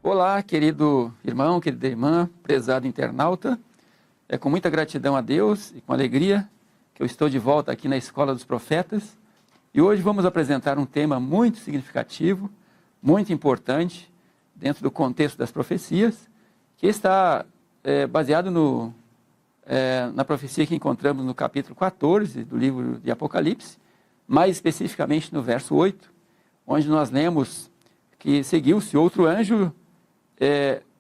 Olá, querido irmão, querida irmã, prezado internauta. É com muita gratidão a Deus e com alegria que eu estou de volta aqui na Escola dos Profetas. E hoje vamos apresentar um tema muito significativo, muito importante, dentro do contexto das profecias, que está baseado na profecia que encontramos no capítulo 14 do livro de Apocalipse, mais especificamente no verso 8, onde nós lemos que seguiu-se outro anjo,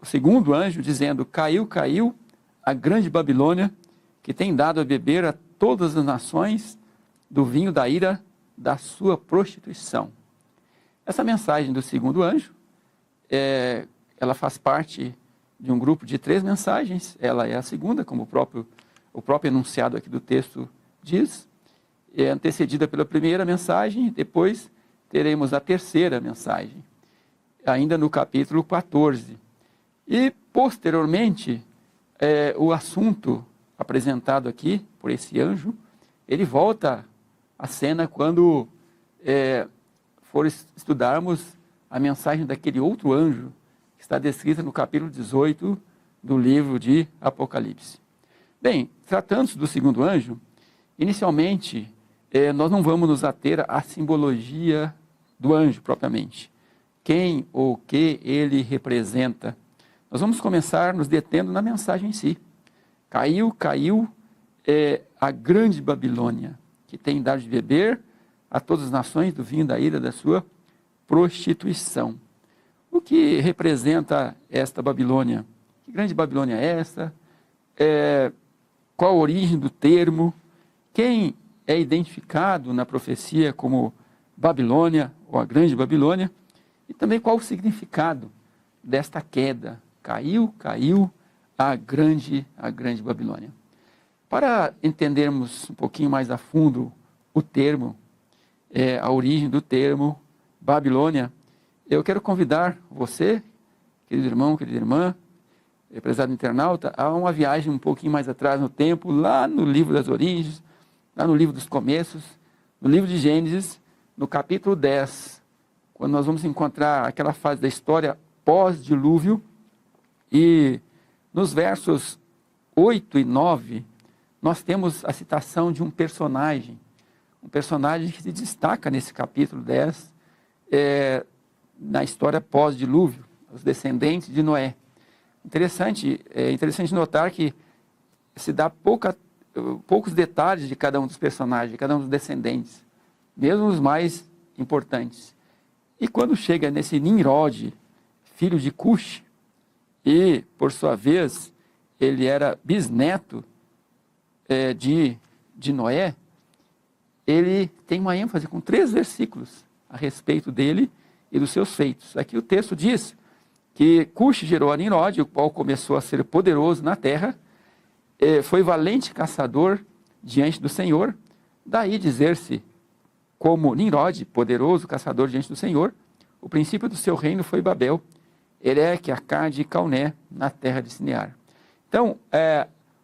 o segundo anjo, dizendo: caiu, caiu a grande Babilônia, que tem dado a beber a todas as nações do vinho da ira da sua prostituição. Essa mensagem do segundo anjo, ela faz parte de um grupo de 3 mensagens. Ela é a segunda, como o próprio enunciado aqui do texto diz, é antecedida pela primeira mensagem. Depois teremos a terceira mensagem, ainda no capítulo 14. E, posteriormente, o assunto apresentado aqui por esse anjo, ele volta à cena quando for estudarmos a mensagem daquele outro anjo, que está descrita no capítulo 18 do livro de Apocalipse. Bem, tratando-se do segundo anjo, inicialmente, nós não vamos nos ater à simbologia do anjo propriamente, quem ou o que ele representa. Nós vamos começar nos detendo na mensagem em si. Caiu, caiu a grande Babilônia, que tem dado de beber a todas as nações do vinho da ira da sua prostituição. O que representa esta Babilônia? Que grande Babilônia é esta? Qual a origem do termo? Quem é identificado na profecia como Babilônia ou a grande Babilônia? E também qual o significado desta queda? Caiu, caiu a grande Babilônia. Para entendermos um pouquinho mais a fundo o termo, a origem do termo Babilônia, eu quero convidar você, querido irmão, querida irmã, prezado internauta, a uma viagem um pouquinho mais atrás no tempo, lá no livro das origens, lá no livro dos começos, no livro de Gênesis, no capítulo 10, quando nós vamos encontrar aquela fase da história pós-dilúvio. E nos versos 8 e 9, nós temos a citação de um personagem que se destaca nesse capítulo 10, na história pós-dilúvio, os descendentes de Noé. É interessante notar que se dá poucos detalhes de cada um dos personagens, de cada um dos descendentes, mesmo os mais importantes. E quando chega nesse Nimrod, filho de Cush, e, por sua vez, ele era bisneto de Noé, ele tem uma ênfase com 3 versículos a respeito dele e dos seus feitos. Aqui o texto diz que Cush gerou a Nimrod, o qual começou a ser poderoso na terra, foi valente caçador diante do Senhor. Daí dizer-se, como Nimrod, poderoso caçador diante do Senhor, o princípio do seu reino foi Babel, Ereque, Acade e Calné, na terra de Sinear. Então,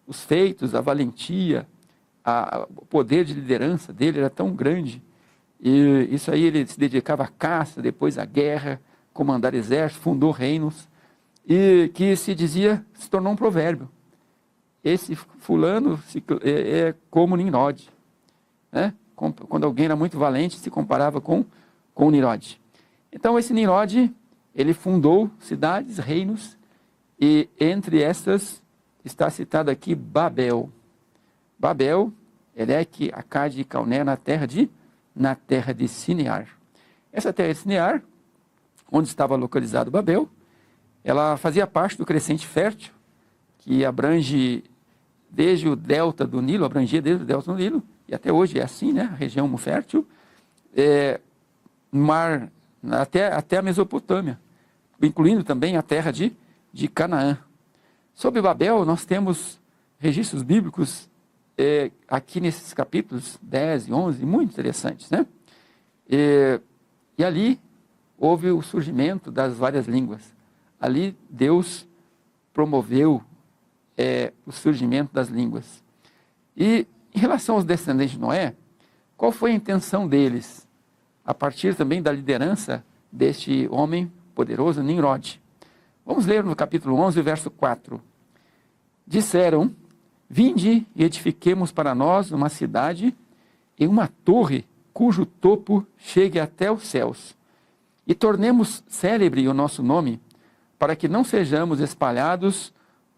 os feitos, a valentia, o poder de liderança dele era tão grande, e isso aí ele se dedicava à caça, depois à guerra, comandar exércitos, fundou reinos, e que se tornou um provérbio. Esse fulano é como Nimrod, né? Quando alguém era muito valente, se comparava com Nimrod. Então, esse Nimrod, ele fundou cidades, reinos, e entre essas está citado aqui Babel. Babel, Ereque, Acade e Calné, na terra de Sinear. Essa terra de Sinear, onde estava localizado Babel, ela fazia parte do crescente fértil, que abrange desde o delta do Nilo, abrangia desde o delta do Nilo, e até hoje é assim, né? A região fértil, mar, até a Mesopotâmia, incluindo também a terra de Canaã. Sobre Babel, nós temos registros bíblicos aqui nesses capítulos 10 e 11, muito interessantes, né? E ali houve o surgimento das várias línguas. Ali Deus promoveu o surgimento das línguas. E em relação aos descendentes de Noé, qual foi a intenção deles? A partir também da liderança deste homem poderoso, Nimrod. Vamos ler no capítulo 11, verso 4. Disseram: vinde e edifiquemos para nós uma cidade e uma torre cujo topo chegue até os céus, e tornemos célebre o nosso nome, para que não sejamos espalhados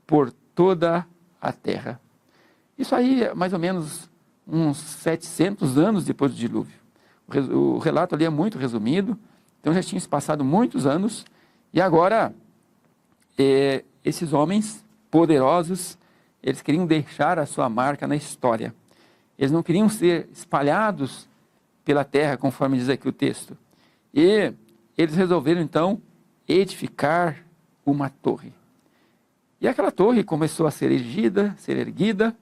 por toda a terra. Isso aí é mais ou menos uns 700 anos depois do dilúvio. O relato ali é muito resumido, então já tinham se passado muitos anos, e agora esses homens poderosos, eles queriam deixar a sua marca na história. Eles não queriam ser espalhados pela terra, conforme diz aqui o texto. E eles resolveram então edificar uma torre. E aquela torre começou a ser erguida,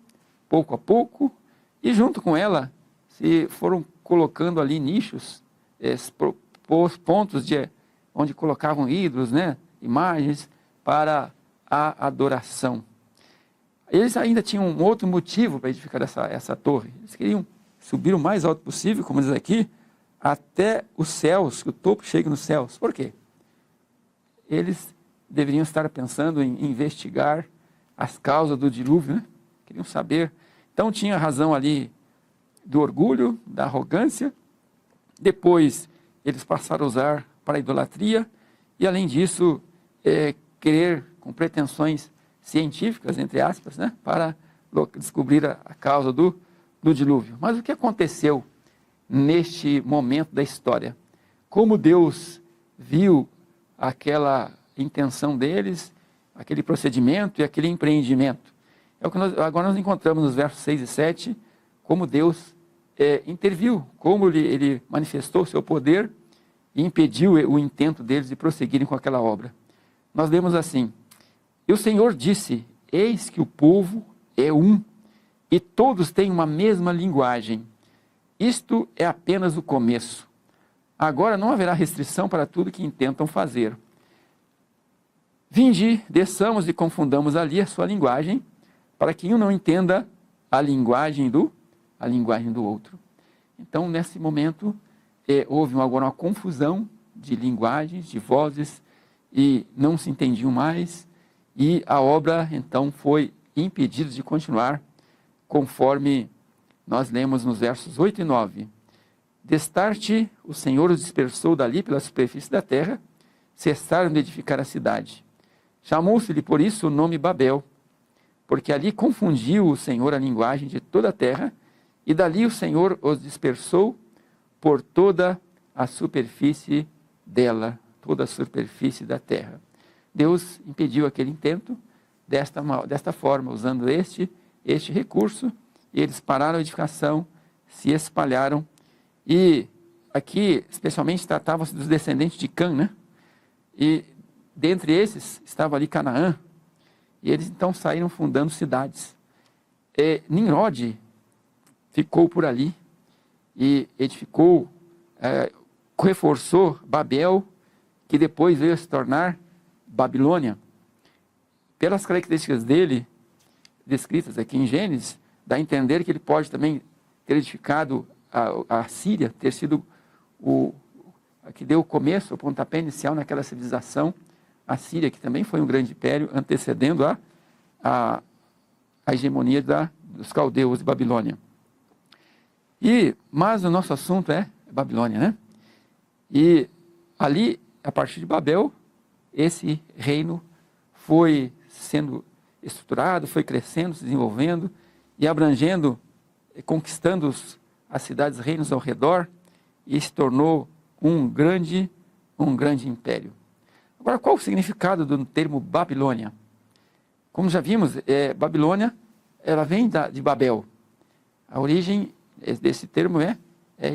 pouco a pouco, e junto com ela se foram colocando ali nichos, pontos onde colocavam ídolos, né, imagens para a adoração. Eles ainda tinham um outro motivo para edificar essa torre. Eles queriam subir o mais alto possível, como diz aqui, até os céus, que o topo chegue nos céus. Por quê? Eles deveriam estar pensando em investigar as causas do dilúvio, né? Queriam saber. Então tinha razão ali do orgulho, da arrogância. Depois eles passaram a usar para a idolatria. E além disso, querer com pretensões científicas, entre aspas, né? Para descobrir a causa do dilúvio. Mas o que aconteceu neste momento da história? Como Deus viu aquela intenção deles, aquele procedimento e aquele empreendimento? É o que agora nós encontramos nos versos 6 e 7, como Deus interviu, como ele manifestou o seu poder e impediu o intento deles de prosseguirem com aquela obra. Nós lemos assim: e o Senhor disse: eis que o povo é um, e todos têm uma mesma linguagem. Isto é apenas o começo. Agora não haverá restrição para tudo que intentam fazer. Vinde, desçamos e confundamos ali a sua linguagem, para que um não entenda a linguagem do outro. Então, nesse momento, houve agora uma confusão de linguagens, de vozes, e não se entendiam mais, e a obra, então, foi impedida de continuar, conforme nós lemos nos versos 8 e 9. Destarte, o Senhor os dispersou dali pela superfície da terra, cessaram de edificar a cidade. Chamou-se-lhe por isso o nome Babel, porque ali confundiu o Senhor a linguagem de toda a terra, e dali o Senhor os dispersou por toda a superfície dela, toda a superfície da terra. Deus impediu aquele intento desta forma, usando este recurso, e eles pararam a edificação, se espalharam, e aqui especialmente tratavam-se dos descendentes de Cã, né? E dentre esses estava ali Canaã, e eles então saíram fundando cidades. Nimrod ficou por ali e edificou, reforçou Babel, que depois veio a se tornar Babilônia. Pelas características dele, descritas aqui em Gênesis, dá a entender que ele pode também ter edificado a Síria, ter sido que deu o começo, o pontapé inicial naquela civilização, a Síria, que também foi um grande império, antecedendo a hegemonia dos caldeus de Babilônia. Mas o nosso assunto é Babilônia, né? E ali, a partir de Babel, esse reino foi sendo estruturado, foi crescendo, se desenvolvendo e abrangendo, conquistando as cidades, reinos ao redor, e se tornou um grande império. Agora, qual o significado do termo Babilônia? Como já vimos, Babilônia, ela vem de Babel. A origem desse termo é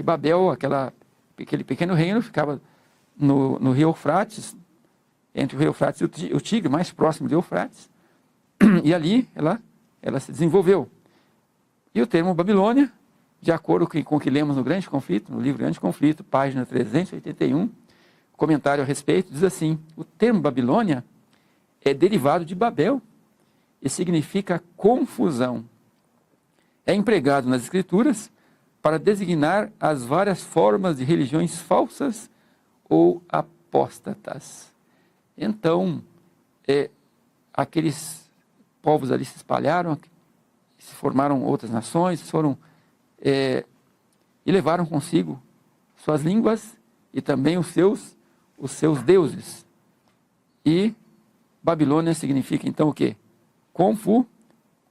Babel, aquele pequeno reino, ficava no rio Eufrates, entre o rio Eufrates e o Tigre, mais próximo do Eufrates, e ali ela se desenvolveu. E o termo Babilônia, de acordo com o que lemos no Grande Conflito, no livro Grande Conflito, página 381, comentário a respeito, diz assim: o termo Babilônia é derivado de Babel e significa confusão. É empregado nas Escrituras para designar as várias formas de religiões falsas ou apóstatas. Então, aqueles povos ali se espalharam, se formaram outras nações, e levaram consigo suas línguas e também os seus deuses. E Babilônia significa então o quê?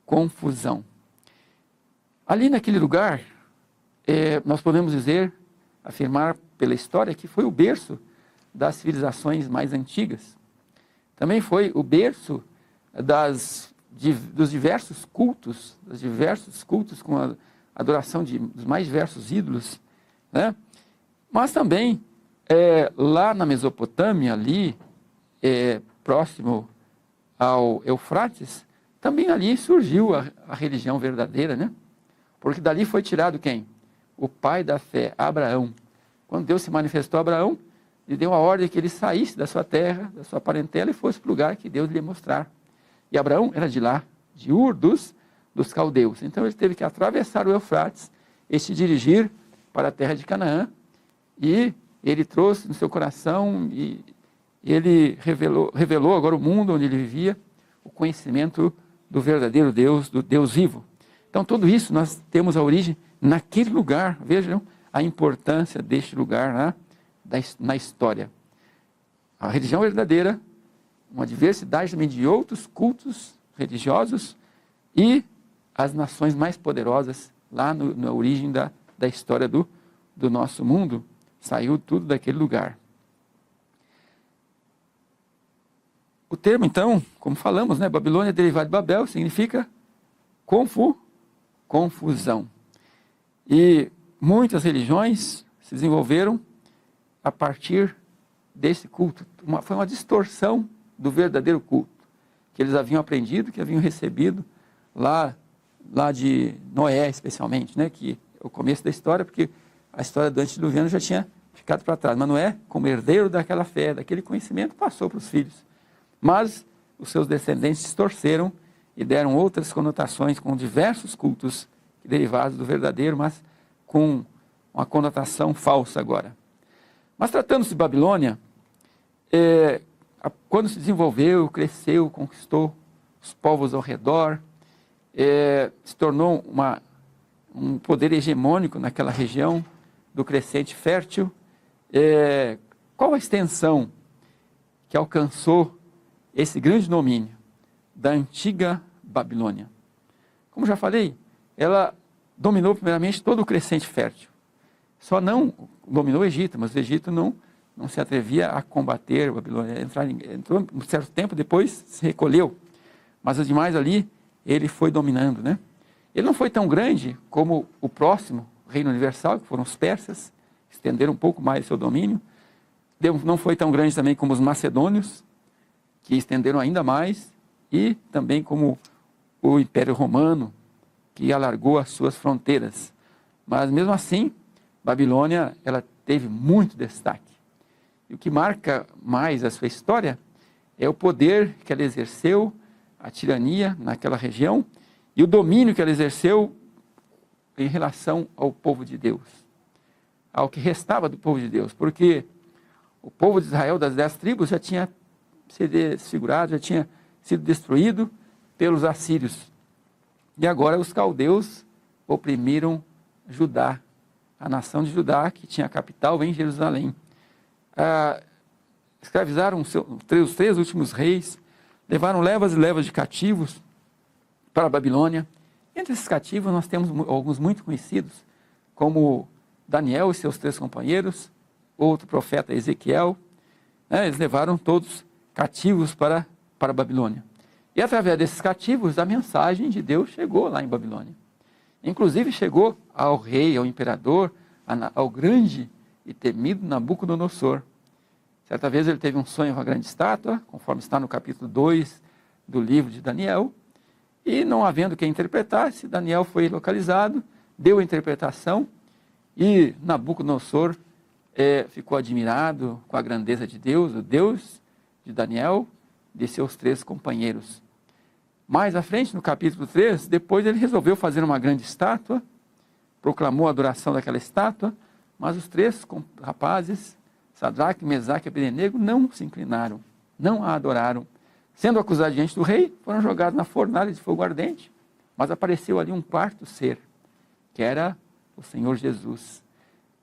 Confusão. Ali naquele lugar, nós podemos afirmar pela história que foi o berço das civilizações mais antigas. Também foi o berço dos diversos cultos com a adoração dos mais diversos ídolos, né? Mas também, lá na Mesopotâmia, ali, próximo ao Eufrates, também ali surgiu a religião verdadeira, né? Porque dali foi tirado quem? O pai da fé, Abraão. Quando Deus se manifestou a Abraão, lhe deu a ordem que ele saísse da sua terra, da sua parentela, e fosse para o lugar que Deus lhe ia mostrar. E Abraão era de lá, de Ur dos caldeus. Então ele teve que atravessar o Eufrates e se dirigir para a terra de Canaã. E ele trouxe no seu coração, e ele revelou agora o mundo onde ele vivia, o conhecimento do verdadeiro Deus, do Deus vivo. Então tudo isso nós temos a origem naquele lugar. Vejam a importância deste lugar, né, na história. A religião verdadeira, uma diversidade também de outros cultos religiosos e as nações mais poderosas lá na origem da história do nosso mundo. Saiu tudo daquele lugar. O termo, então, como falamos, né, Babilônia, derivado de Babel, significa confusão. E muitas religiões se desenvolveram a partir desse culto. Foi uma distorção do verdadeiro culto, que eles haviam aprendido, que haviam recebido lá de Noé, especialmente, né, que é o começo da história, porque a história do antediluviano já tinha ficado para trás. Mas Noé, como herdeiro daquela fé, daquele conhecimento, passou para os filhos. Mas os seus descendentes distorceram e deram outras conotações com diversos cultos derivados do verdadeiro, mas com uma conotação falsa agora. Mas tratando-se de Babilônia, quando se desenvolveu, cresceu, conquistou os povos ao redor, se tornou um poder hegemônico naquela região do Crescente Fértil. Qual a extensão que alcançou esse grande domínio da antiga Babilônia? Como já falei, ela dominou primeiramente todo o Crescente Fértil. Só não dominou o Egito, mas o Egito não se atrevia a combater a Babilônia. Entrou um certo tempo, depois se recolheu. Mas os demais ali, ele foi dominando, né? Ele não foi tão grande como o próximo reino universal, que foram os persas, estenderam um pouco mais seu domínio. Não foi tão grande também como os macedônios, que estenderam ainda mais, e também como o Império Romano, que alargou as suas fronteiras. Mas mesmo assim, Babilônia, ela teve muito destaque. E o que marca mais a sua história é o poder que ela exerceu, a tirania naquela região, e o domínio que ela exerceu em relação ao povo de Deus, ao que restava do povo de Deus, porque o povo de Israel, das 10 tribos, já tinha sido desfigurado, já tinha sido destruído pelos assírios. E agora os caldeus oprimiram Judá, a nação de Judá, que tinha a capital em Jerusalém. Escravizaram os 3 últimos reis, levaram levas e levas de cativos para a Babilônia. Entre esses cativos nós temos alguns muito conhecidos, como Daniel e seus 3 companheiros, outro profeta Ezequiel. Eles levaram todos cativos para a Babilônia. E através desses cativos, a mensagem de Deus chegou lá em Babilônia. Inclusive chegou ao rei, ao imperador, ao grande e temido Nabucodonosor. Certa vez ele teve um sonho com a grande estátua, conforme está no capítulo 2 do livro de Daniel, e não havendo quem interpretasse, Daniel foi localizado, deu a interpretação, e Nabucodonosor ficou admirado com a grandeza de Deus, o Deus de Daniel, de seus 3 companheiros. Mais à frente, no capítulo 3, depois ele resolveu fazer uma grande estátua, proclamou a adoração daquela estátua, mas os 3 rapazes, Sadraque, Mesaque e Abednego, não se inclinaram, não a adoraram. Sendo acusados diante do rei, foram jogados na fornalha de fogo ardente, mas apareceu ali um quarto ser, que era o Senhor Jesus.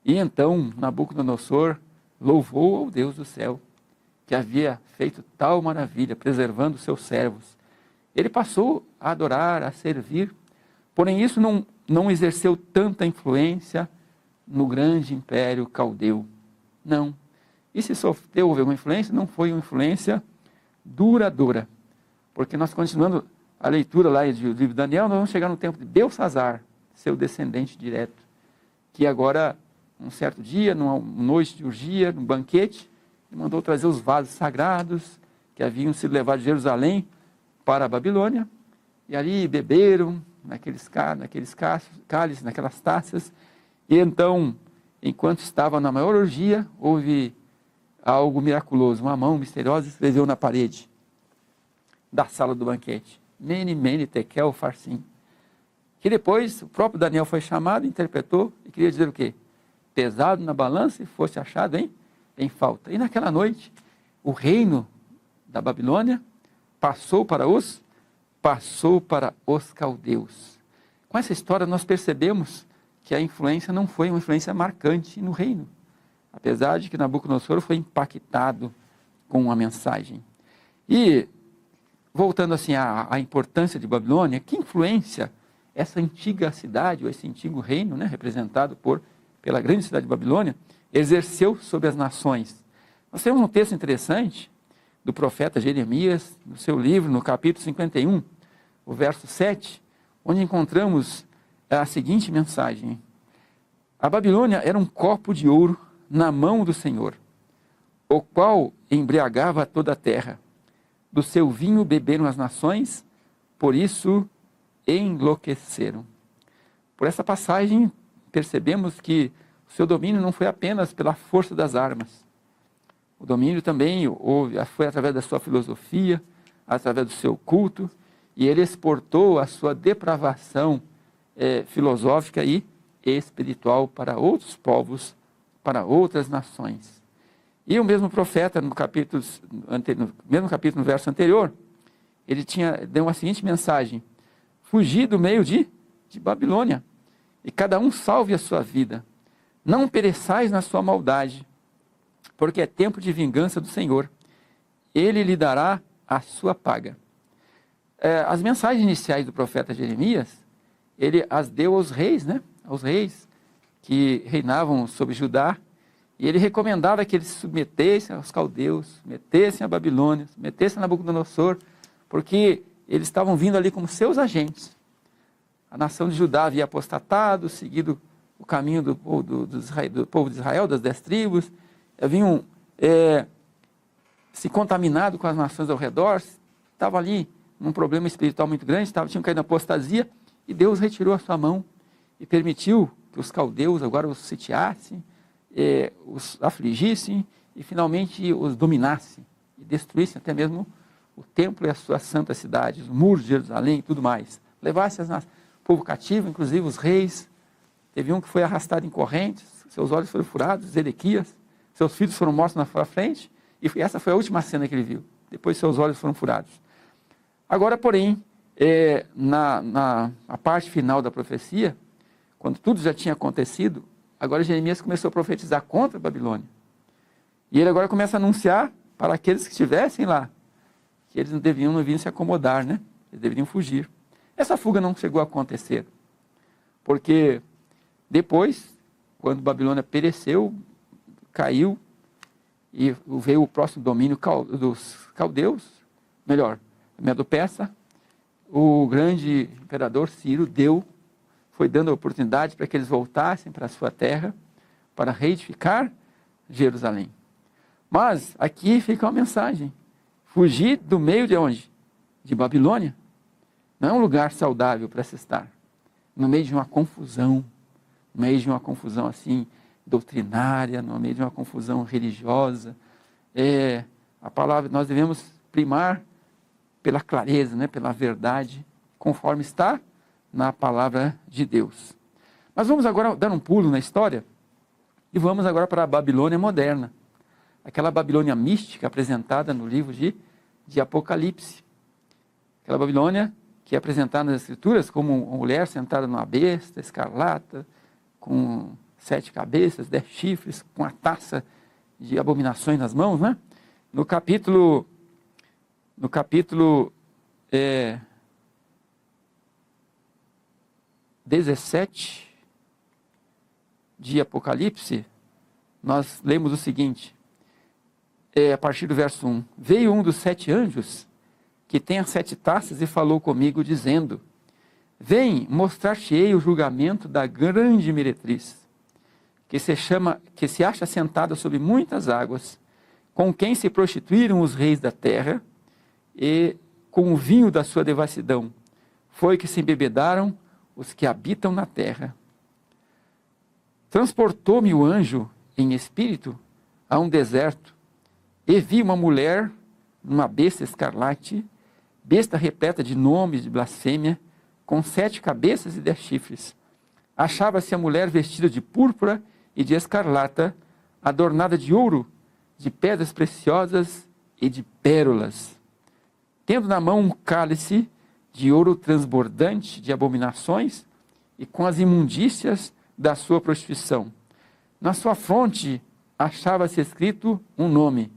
E então Nabucodonosor louvou ao Deus do céu, que havia feito tal maravilha, preservando os seus servos. Ele passou a adorar, a servir, porém isso não exerceu tanta influência no grande império caldeu. Não. E se houve uma influência, não foi uma influência duradoura. Porque nós, continuando a leitura lá do livro de Daniel, nós vamos chegar no tempo de Belsassar, seu descendente direto, que agora, um certo dia, numa noite de urgia, num banquete, ele mandou trazer os vasos sagrados que haviam sido levados de Jerusalém para a Babilônia, e ali beberam naqueles cálices, naquelas taças, e então, enquanto estavam na maior orgia, houve algo miraculoso. Uma mão misteriosa escreveu na parede da sala do banquete: Mene, Mene, Tekel, Farsim. Que depois o próprio Daniel foi chamado, interpretou e queria dizer o quê? Pesado na balança e fosse achado em falta. E naquela noite, o reino da Babilônia passou para os caldeus. Com essa história nós percebemos que a influência não foi uma influência marcante no reino, apesar de que Nabucodonosor foi impactado com a mensagem. E, voltando assim à importância de Babilônia, que influência essa antiga cidade, ou esse antigo reino, representado pela grande cidade de Babilônia, exerceu sobre as nações? Nós temos um texto interessante do profeta Jeremias, no seu livro, no capítulo 51, o verso 7, onde encontramos a seguinte mensagem: a Babilônia era um copo de ouro na mão do Senhor, o qual embriagava toda a terra. Do seu vinho beberam as nações, por isso enlouqueceram. Por essa passagem, percebemos que o seu domínio não foi apenas pela força das armas. O domínio também foi através da sua filosofia, através do seu culto, e ele exportou a sua depravação filosófica e espiritual para outros povos, para outras nações. E o mesmo profeta, no mesmo capítulo, no verso anterior, ele deu a seguinte mensagem: fugir do meio de Babilônia, e cada um salve a sua vida. Não pereçais na sua maldade, porque é tempo de vingança do Senhor. Ele lhe dará a sua paga. As mensagens iniciais do profeta Jeremias, ele as deu aos reis, aos reis que reinavam sobre Judá, e ele recomendava que eles se submetessem aos caldeus, submetessem a Babilônia, submetessem a Nabucodonosor, porque eles estavam vindo ali como seus agentes. A nação de Judá havia apostatado, seguido o caminho do povo de Israel, das 10 tribos, haviam se contaminado com as nações ao redor, estavam ali num problema espiritual muito grande, tinham caído na apostasia, e Deus retirou a sua mão e permitiu que os caldeus agora os sitiassem, os afligissem e finalmente os dominassem e destruíssem até mesmo o templo e a sua santa cidade, os muros de Jerusalém e tudo mais. Levassem o povo cativo, inclusive os reis. Teve um que foi arrastado em correntes, seus olhos foram furados, Zedequias, seus filhos foram mortos na sua frente, e essa foi a última cena que ele viu. Depois seus olhos foram furados. Agora, porém, na parte final da profecia, quando tudo já tinha acontecido, agora Jeremias começou a profetizar contra a Babilônia. E ele agora começa a anunciar para aqueles que estivessem lá, que eles não deviam se acomodar, Eles deveriam fugir. Essa fuga não chegou a acontecer, porque depois, quando Babilônia pereceu, caiu, e veio o próximo domínio dos caldeus, Medo-Persa, o grande imperador Ciro foi dando a oportunidade para que eles voltassem para a sua terra, para reedificar Jerusalém. Mas aqui fica uma mensagem: fugir do meio de onde? De Babilônia. Não é um lugar saudável para se estar. No meio de uma confusão, no meio de uma confusão assim, doutrinária, no meio de uma confusão religiosa. A palavra, nós devemos primar pela clareza, pela verdade, conforme está na palavra de Deus. Mas vamos agora dar um pulo na história e vamos agora para a Babilônia moderna. Aquela Babilônia mística apresentada no livro de de Apocalipse. Aquela Babilônia que é apresentada nas Escrituras como uma mulher sentada numa besta escarlata, com 7 cabeças, 10 chifres, com a taça de abominações nas mãos, né? No capítulo 17 de Apocalipse, nós lemos o seguinte, a partir do verso 1. Veio um dos 7 anjos, que tem as 7 taças, e falou comigo, dizendo: vem, mostrar-te-ei o julgamento da grande meretriz, que se acha sentada sobre muitas águas, com quem se prostituíram os reis da terra, e com o vinho da sua devassidão foi que se embebedaram os que habitam na terra. Transportou-me o anjo em espírito a um deserto, e vi uma mulher numa besta escarlate, besta repleta de nomes de blasfêmia, com 7 cabeças e 10 chifres. Achava-se a mulher vestida de púrpura e de escarlata, adornada de ouro, de pedras preciosas e de pérolas, tendo na mão um cálice de ouro transbordante de abominações e com as imundícias da sua prostituição. Na sua fronte achava-se escrito um nome: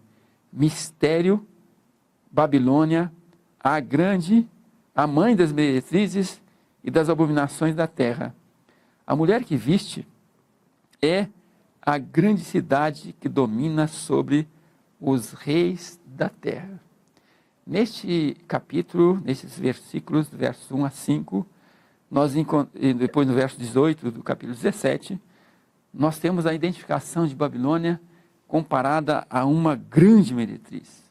Mistério, Babilônia, a grande, a mãe das meretrizes e das abominações da terra. A mulher que viste é a grande cidade que domina sobre os reis da terra. Neste capítulo, nesses versículos, do verso 1 a 5, e depois no verso 18 do capítulo 17, nós temos a identificação de Babilônia comparada a uma grande meretriz.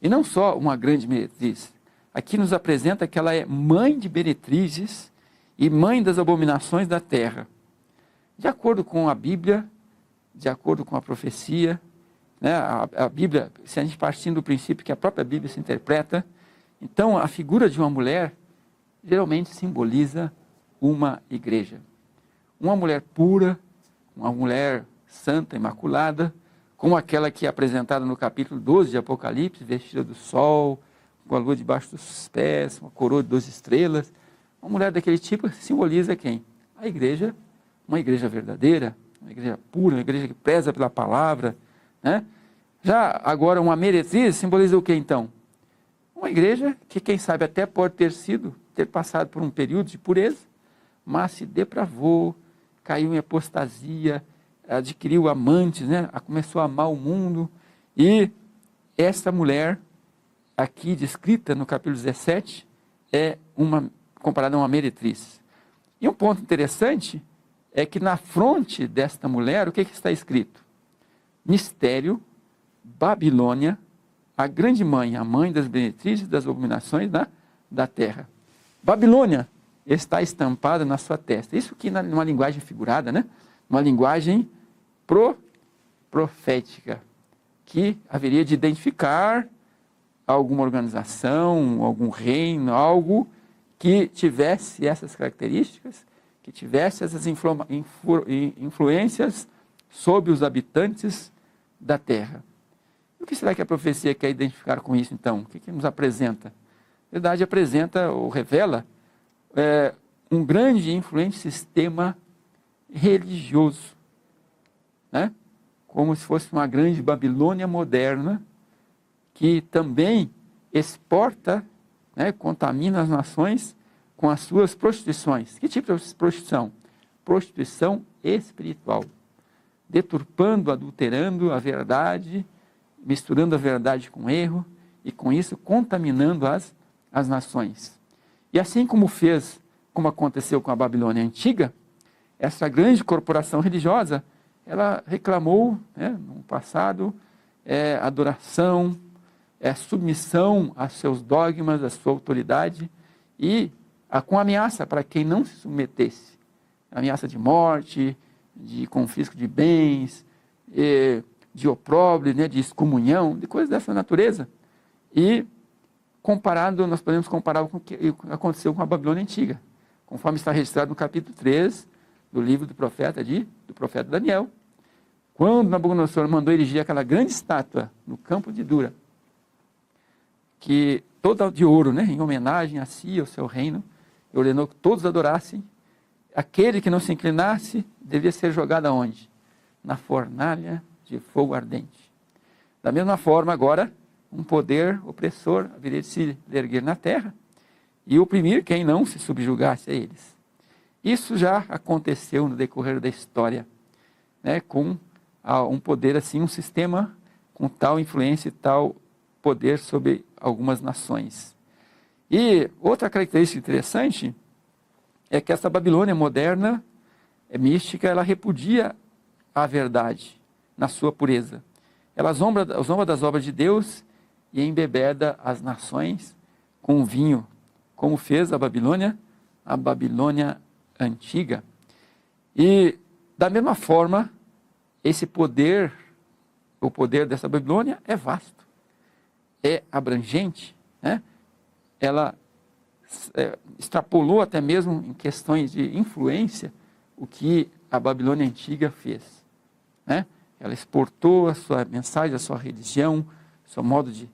E não só uma grande meretriz, aqui nos apresenta que ela é mãe de meretrizes e mãe das abominações da terra. De acordo com a Bíblia, de acordo com a profecia, né, a Bíblia, se a gente partindo do princípio que a própria Bíblia se interpreta, então a figura de uma mulher geralmente simboliza uma igreja. Uma mulher pura, uma mulher santa, imaculada, como aquela que é apresentada no capítulo 12 de Apocalipse, vestida do sol, com a lua debaixo dos pés, uma coroa de 12 estrelas. Uma mulher daquele tipo simboliza quem? A igreja, uma igreja verdadeira, uma igreja pura, uma igreja que preza pela palavra, né? Já agora uma meretriz simboliza o que então? Uma igreja que quem sabe até pode ter passado por um período de pureza, mas se depravou, caiu em apostasia, adquiriu amantes, né? Começou a amar o mundo, e essa mulher aqui descrita no capítulo 17 é comparada a uma meretriz. E um ponto interessante é que na fronte desta mulher, o que está escrito? Mistério, Babilônia, a grande mãe, a mãe das meretrizes, das abominações da terra. Babilônia está estampada na sua testa. Isso aqui numa linguagem figurada, né? Uma linguagem profética, que haveria de identificar alguma organização, algum reino, algo que tivesse essas características, que tivesse essas influências sobre os habitantes da terra. O que será que a profecia quer identificar com isso, então? O que nos apresenta? Na verdade, apresenta ou revela um grande e influente sistema religioso, né? Como se fosse uma grande Babilônia moderna, que também exporta, né, contamina as nações com as suas prostituições. Que tipo de prostituição? Prostituição espiritual, deturpando, adulterando a verdade, misturando a verdade com erro, e com isso contaminando as nações. E assim como aconteceu com a Babilônia antiga, essa grande corporação religiosa, ela reclamou, né, no passado, adoração, submissão a seus dogmas, a sua autoridade, e com ameaça para quem não se submetesse. Ameaça de morte, de confisco de bens, de opróbrio, né, de excomunhão, de coisas dessa natureza. E nós podemos comparar com o que aconteceu com a Babilônia antiga, conforme está registrado no capítulo 3 do livro do profeta Daniel. Quando Nabucodonosor mandou erigir aquela grande estátua no campo de Dura, que toda de ouro, né, em homenagem a si, ao seu reino, e ordenou que todos adorassem. Aquele que não se inclinasse devia ser jogado aonde? Na fornalha de fogo ardente. Da mesma forma, agora, um poder opressor haveria de se erguer na terra e oprimir quem não se subjugasse a eles. Isso já aconteceu no decorrer da história, né, com um poder assim, um sistema com tal influência e tal poder sobre algumas nações. E outra característica interessante é que essa Babilônia moderna, mística, ela repudia a verdade na sua pureza. Ela zomba das obras de Deus e embebeda as nações com vinho, como fez a Babilônia antiga. E da mesma forma, esse poder, o poder dessa Babilônia é vasto, é abrangente, né? Ela extrapolou até mesmo em questões de influência o que a Babilônia antiga fez, né? Ela exportou a sua mensagem, a sua religião, seu modo de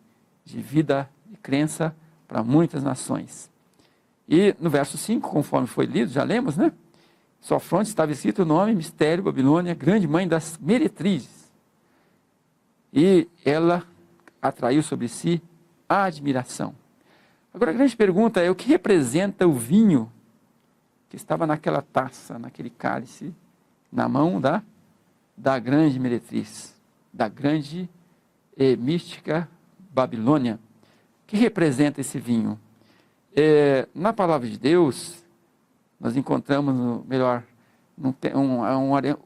vida e crença para muitas nações. E no verso 5, conforme foi lido, já lemos, né? Sua fronte estava escrito o nome, mistério, Babilônia, grande mãe das meretrizes. E ela atraiu sobre si a admiração. Agora a grande pergunta é, o que representa o vinho que estava naquela taça, naquele cálice, na mão da grande meretriz, da grande mística Babilônia? O que representa esse vinho? Na palavra de Deus, nós encontramos,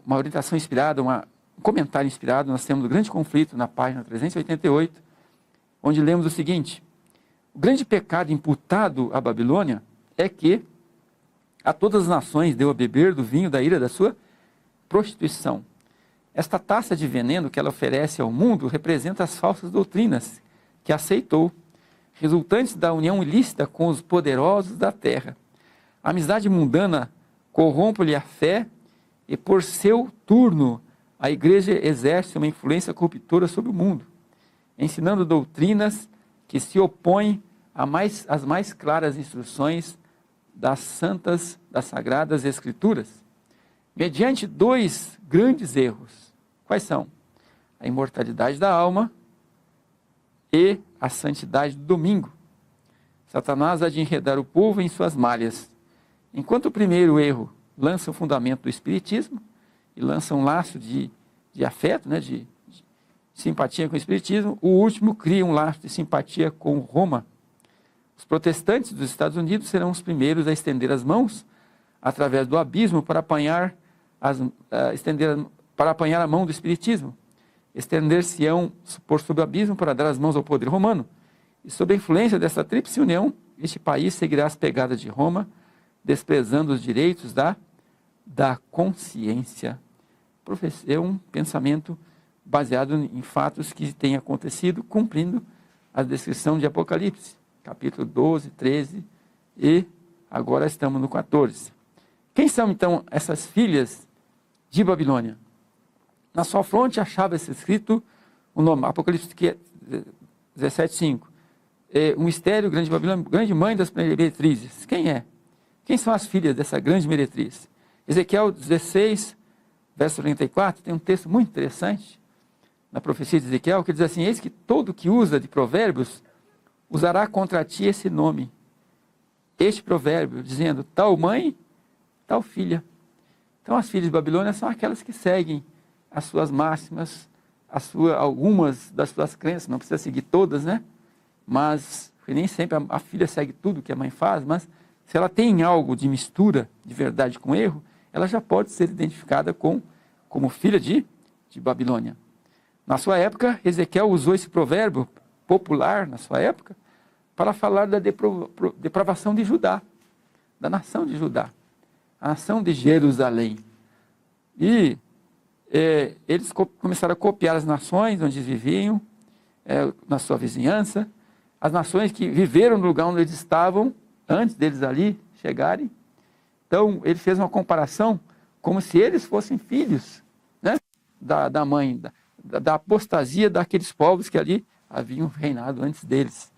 uma orientação inspirada, um comentário inspirado, nós temos o grande conflito na página 388, onde lemos o seguinte: o grande pecado imputado à Babilônia é que a todas as nações deu a beber do vinho da ira da sua prostituição. Esta taça de veneno que ela oferece ao mundo representa as falsas doutrinas que aceitou, resultantes da união ilícita com os poderosos da terra. A amizade mundana corrompe-lhe a fé e, por seu turno, a igreja exerce uma influência corruptora sobre o mundo, ensinando doutrinas que se opõem às mais claras instruções das sagradas escrituras, mediante dois grandes erros. Quais são? A imortalidade da alma e a santidade do domingo. Satanás há de enredar o povo em suas malhas. Enquanto o primeiro erro lança o fundamento do espiritismo e lança um laço de afeto, né, de simpatia com o espiritismo, o último cria um laço de simpatia com Roma. Os protestantes dos Estados Unidos serão os primeiros a estender as mãos através do abismo para apanhar a mão do espiritismo. Estender-se-ão por sob o abismo para dar as mãos ao poder romano. E sob a influência dessa tríplice união, este país seguirá as pegadas de Roma, desprezando os direitos da consciência. É um pensamento baseado em fatos que têm acontecido, cumprindo a descrição de Apocalipse, capítulo 12, 13 e agora estamos no 14. Quem são então essas filhas de Babilônia? Na sua fronte achava-se escrito o nome, Apocalipse 17:5. Um mistério, grande Babilônia, grande mãe das meretrizes. Quem é? Quem são as filhas dessa grande meretriz? Ezequiel 16, verso 34, tem um texto muito interessante na profecia de Ezequiel, que diz assim: eis que todo que usa de provérbios usará contra ti esse nome, este provérbio, dizendo, tal mãe, tal filha. Então as filhas de Babilônia são aquelas que seguem as suas máximas, algumas das suas crenças, não precisa seguir todas, né? Mas nem sempre a filha segue tudo que a mãe faz, mas se ela tem algo de mistura de verdade com erro, ela já pode ser identificada como filha de Babilônia. Na sua época, Ezequiel usou esse provérbio popular, na sua época, para falar da depravação de Judá, da nação de Judá, a nação de Jerusalém. E eles começaram a copiar as nações onde eles viviam, na sua vizinhança, as nações que viveram no lugar onde eles estavam, antes deles ali chegarem. Então, ele fez uma comparação como se eles fossem filhos, né, da mãe, da apostasia daqueles povos que ali haviam reinado antes deles.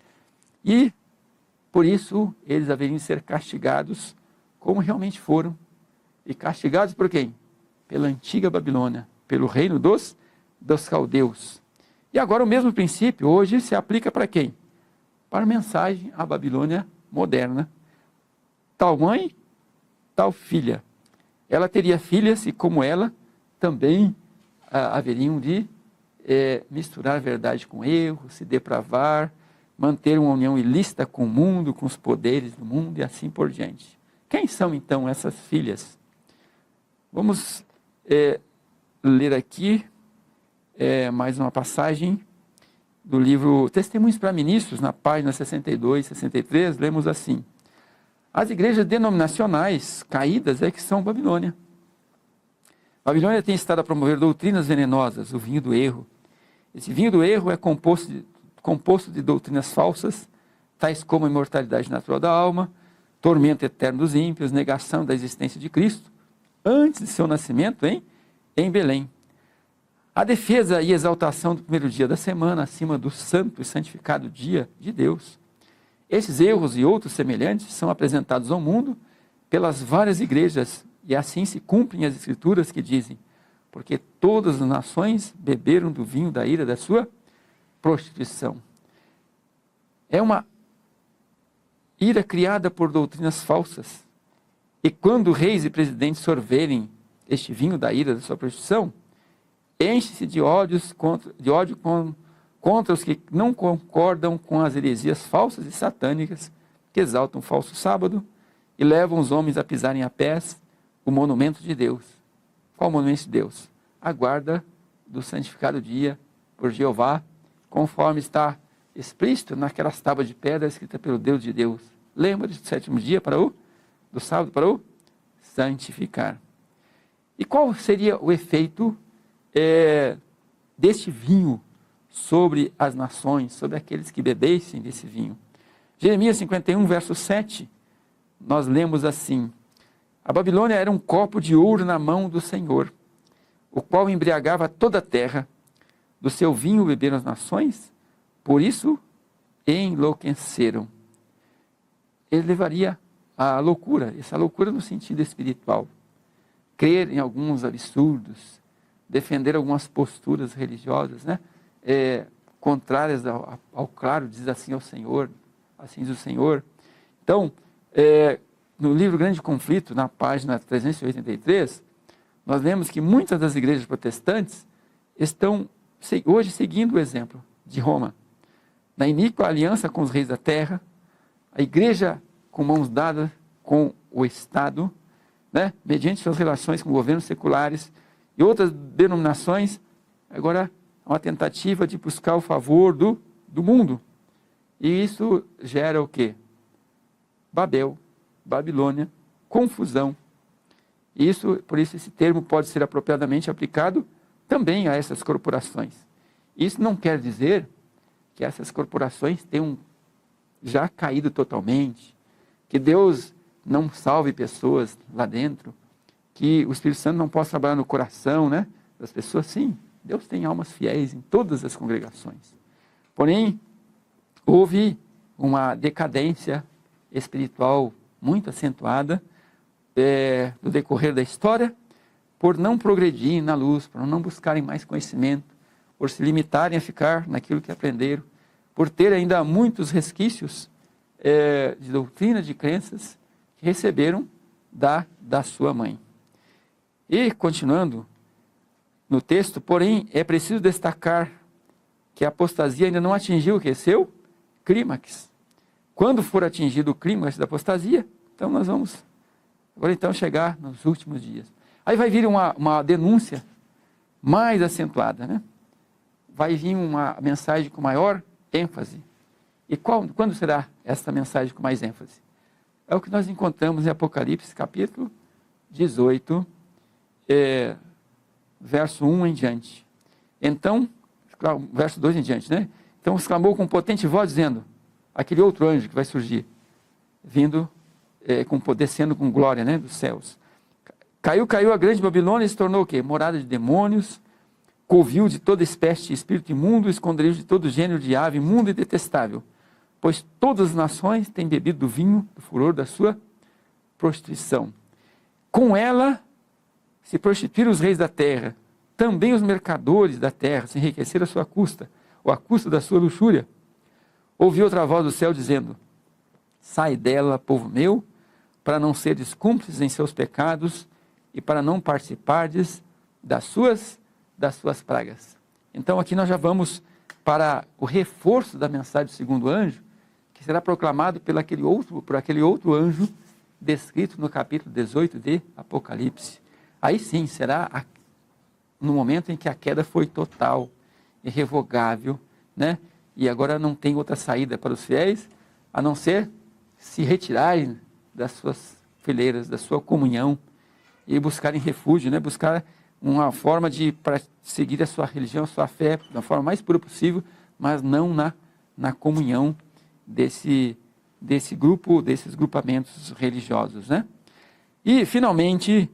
E, por isso, eles haveriam de ser castigados como realmente foram. E castigados por quem? Pela antiga Babilônia, pelo reino dos caldeus. E agora o mesmo princípio hoje se aplica para quem? Para a mensagem à Babilônia moderna. Tal mãe, tal filha. Ela teria filhas e, como ela, também haveriam de misturar a verdade com erro, se depravar, manter uma união ilícita com o mundo, com os poderes do mundo e assim por diante. Quem são então essas filhas? Vamos ler aqui mais uma passagem do livro Testemunhos para Ministros, na página 62, 63, lemos assim: as igrejas denominacionais caídas que são Babilônia. Babilônia tem estado a promover doutrinas venenosas, o vinho do erro. Esse vinho do erro é composto de doutrinas falsas, tais como a imortalidade natural da alma, tormento eterno dos ímpios, negação da existência de Cristo, antes de seu nascimento em Belém. A defesa e exaltação do primeiro dia da semana, acima do santo e santificado dia de Deus. Esses erros e outros semelhantes são apresentados ao mundo pelas várias igrejas, e assim se cumprem as escrituras que dizem: porque todas as nações beberam do vinho da ira da sua prostituição. É uma ira criada por doutrinas falsas. E quando reis e presidentes sorverem este vinho da ira da sua prostituição, enche-se de ódio contra os que não concordam com as heresias falsas e satânicas que exaltam o falso sábado e levam os homens a pisarem a pés o monumento de Deus. Qual o monumento de Deus? A guarda do santificado dia por Jeová, conforme está explícito naquelas tábuas de pedra escritas pelo Deus de Deus. Lembra do sétimo dia do sábado para o santificar. E qual seria o efeito deste vinho sobre as nações, sobre aqueles que bebessem desse vinho? Jeremias 51, verso 7, nós lemos assim: a Babilônia era um copo de ouro na mão do Senhor, o qual embriagava toda a terra. Do seu vinho beberam as nações, por isso enlouqueceram. Ele levaria à loucura, essa loucura no sentido espiritual. Crer em alguns absurdos, defender algumas posturas religiosas, contrárias ao claro, diz assim ao Senhor, assim diz o Senhor. Então, no livro Grande Conflito, na página 383, nós vemos que muitas das igrejas protestantes estão hoje seguindo o exemplo de Roma. Na iníqua aliança com os reis da terra, a igreja com mãos dadas com o Estado, mediante suas relações com governos seculares e outras denominações, agora uma tentativa de buscar o favor do mundo. E isso gera o quê? Babel, Babilônia, confusão. Por isso esse termo pode ser apropriadamente aplicado também a essas corporações. Isso não quer dizer que essas corporações tenham já caído totalmente, que Deus não salve pessoas lá dentro, que o Espírito Santo não possa trabalhar no coração das pessoas. Sim, Deus tem almas fiéis em todas as congregações. Porém, houve uma decadência espiritual muito acentuada no decorrer da história, por não progredirem na luz, por não buscarem mais conhecimento, por se limitarem a ficar naquilo que aprenderam, por ter ainda muitos resquícios de doutrina, de crenças que receberam da sua mãe. E, continuando no texto, porém, é preciso destacar que a apostasia ainda não atingiu o que? Seu clímax. Quando for atingido o clímax da apostasia, então nós vamos agora então chegar nos últimos dias. Aí vai vir uma denúncia mais acentuada, Vai vir uma mensagem com maior ênfase. E quando será essa mensagem com mais ênfase? É o que nós encontramos em Apocalipse, capítulo 18, verso 1 em diante. Então, verso 2 em diante, Então exclamou com potente voz, dizendo, aquele outro anjo que vai surgir, vindo, descendo com glória, dos céus. Caiu a grande Babilônia e se tornou o quê? Morada de demônios, covil de toda espécie de espírito imundo, esconderijo de todo gênero de ave imundo e detestável. pois todas as nações têm bebido do vinho, do furor da sua prostituição. Com ela se prostituíram os reis da terra, também os mercadores da terra se enriqueceram à sua custa, ou à custa da sua luxúria. Ouvi outra voz do céu dizendo: sai dela, povo meu, para não seres cúmplices em seus pecados e para não participardes das suas pragas. Então aqui nós já vamos para o reforço da mensagem do segundo anjo, que será proclamado por aquele outro anjo descrito no capítulo 18 de Apocalipse. Aí sim, será no momento em que a queda foi total, irrevogável, né? E agora não tem outra saída para os fiéis, a não ser se retirarem das suas fileiras, da sua comunhão, e buscarem refúgio, né? Buscar uma forma para seguir a sua religião, a sua fé, da forma mais pura possível, mas não na comunhão desses grupamentos religiosos, né? E, finalmente,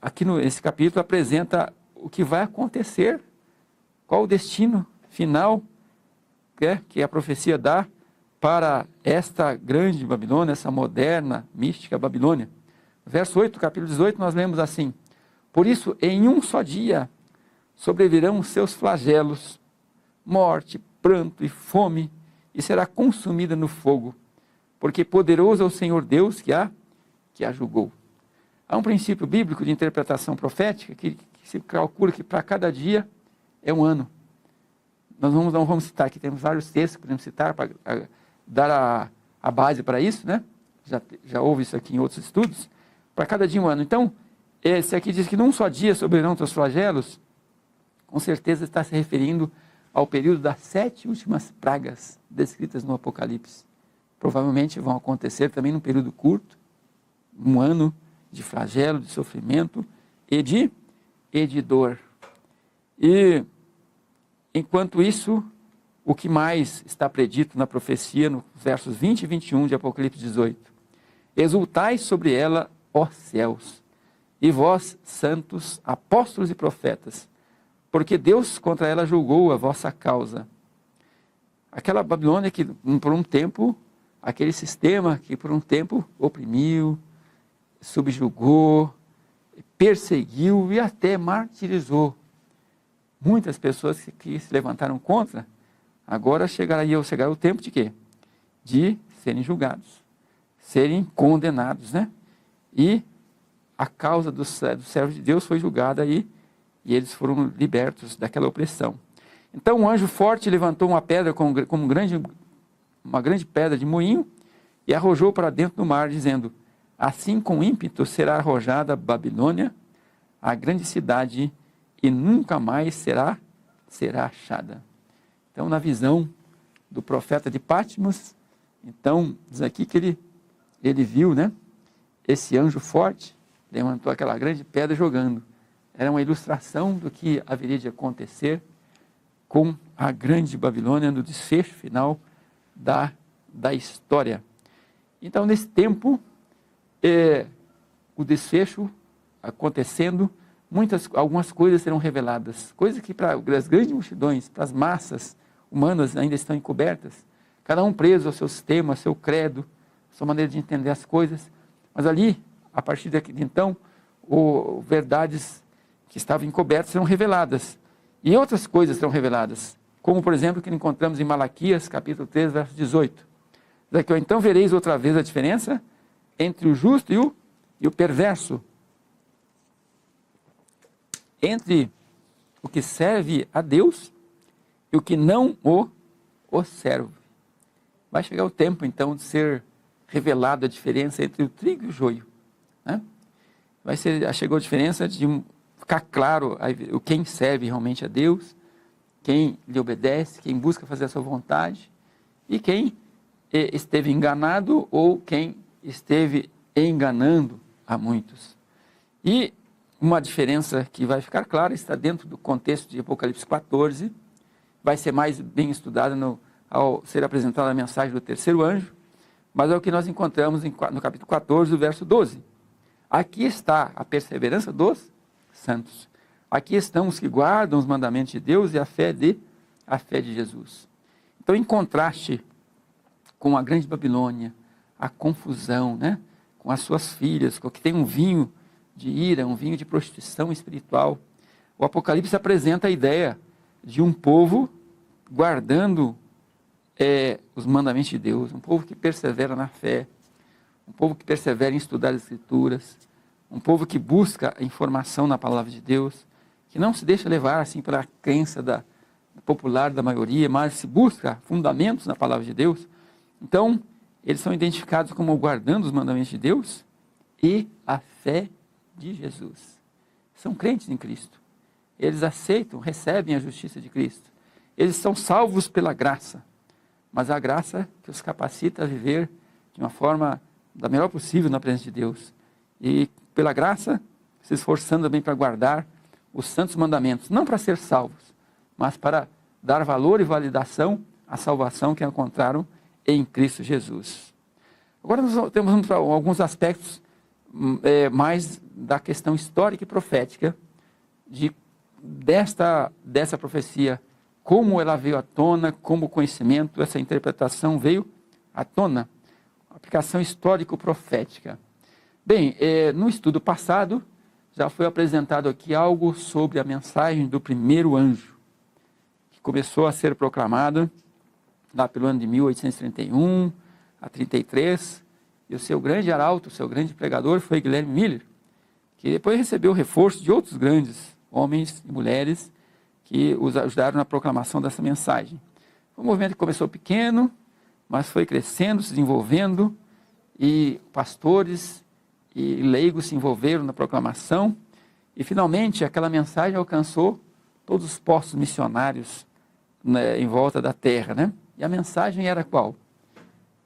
aqui nesse capítulo apresenta o que vai acontecer, qual o destino final que a profecia dá para esta grande Babilônia, essa moderna, mística Babilônia. Verso 8, capítulo 18, nós lemos assim: por isso, em um só dia sobrevirão os seus flagelos, morte, pranto e fome, e será consumida no fogo, porque poderoso é o Senhor Deus que a julgou. Há um princípio bíblico de interpretação profética que se calcula que para cada dia é um ano. Nós não vamos citar aqui, temos vários textos que podemos citar para dar a base para isso, né? Já houve isso aqui em outros estudos. Para cada dia um ano. Então, esse aqui diz que num só dia sobrevirão teus flagelos, com certeza está se referindo ao período das 7 últimas pragas descritas no Apocalipse. Provavelmente vão acontecer também num período curto, um ano de flagelo, de sofrimento e de dor. E, enquanto isso, o que mais está predito na profecia, nos versos 20 e 21 de Apocalipse 18? Exultai sobre ela, ó céus, e vós, santos, apóstolos e profetas, porque Deus contra ela julgou a vossa causa. Aquela Babilônia que, por um tempo, aquele sistema que por um tempo oprimiu, subjugou, perseguiu e até martirizou muitas pessoas que se levantaram contra, agora chegará o tempo de quê? De serem julgados, serem condenados, né? E a causa dos servos de Deus foi julgada aí, e eles foram libertos daquela opressão. Então um anjo forte levantou uma pedra uma grande pedra de moinho e arrojou para dentro do mar, dizendo: assim com ímpeto será arrojada Babilônia, a grande cidade, e nunca mais será achada. Então, na visão do profeta de Patmos, então diz aqui que ele viu, né, esse anjo forte levantou aquela grande pedra jogando. Era uma ilustração do que haveria de acontecer com a grande Babilônia no desfecho final da história. Então, nesse tempo, o desfecho acontecendo, algumas coisas serão reveladas, coisas que para as grandes multidões, para as massas humanas ainda estão encobertas, cada um preso ao seu sistema, ao seu credo, à sua maneira de entender as coisas, mas ali, a partir de então, verdades que estavam encobertas serão reveladas, e outras coisas serão reveladas, como por exemplo que encontramos em Malaquias, capítulo 3, verso 18. Daqui, então vereis outra vez a diferença entre o justo e o perverso, entre o que serve a Deus e o que não o serve. Vai chegar o tempo, então, de ser revelada a diferença entre o trigo e o joio, né? Chegou a diferença de ficar claro quem serve realmente a Deus, quem lhe obedece, quem busca fazer a sua vontade, e quem esteve enganado ou quem esteve enganando a muitos. E uma diferença que vai ficar clara está dentro do contexto de Apocalipse 14, vai ser mais bem estudada ao ser apresentada a mensagem do terceiro anjo, mas é o que nós encontramos no capítulo 14, do verso 12. Aqui está a perseverança dos santos. Aqui estão os que guardam os mandamentos de Deus e a fé de Jesus. Então, em contraste com a grande Babilônia, a confusão, né? Com as suas filhas, que tem um vinho de ira, um vinho de prostituição espiritual. O Apocalipse apresenta a ideia de um povo guardando os mandamentos de Deus, um povo que persevera na fé, um povo que persevera em estudar as Escrituras, um povo que busca a informação na palavra de Deus, que não se deixa levar assim pela crença popular da maioria, mas se busca fundamentos na palavra de Deus. Então, eles são identificados como guardando os mandamentos de Deus e a fé de Jesus. São crentes em Cristo. Eles aceitam, recebem a justiça de Cristo. Eles são salvos pela graça, mas a graça que os capacita a viver de uma forma da melhor possível na presença de Deus. E pela graça, se esforçando também para guardar os santos mandamentos, não para ser salvos, mas para dar valor e validação à salvação que encontraram em Cristo Jesus. Agora nós temos alguns aspectos mais da questão histórica e profética dessa profecia, como ela veio à tona, como o conhecimento, essa interpretação veio à tona, aplicação histórico-profética. Bem, no estudo passado, já foi apresentado aqui algo sobre a mensagem do primeiro anjo, que começou a ser proclamada lá pelo ano de 1831 a 33, e o seu grande arauto, o seu grande pregador foi Guilherme Miller, que depois recebeu o reforço de outros grandes homens e mulheres que os ajudaram na proclamação dessa mensagem. Foi um movimento que começou pequeno, mas foi crescendo, se desenvolvendo, e pastores e leigos se envolveram na proclamação, e finalmente aquela mensagem alcançou todos os postos missionários, né, em volta da terra, né? E a mensagem era qual?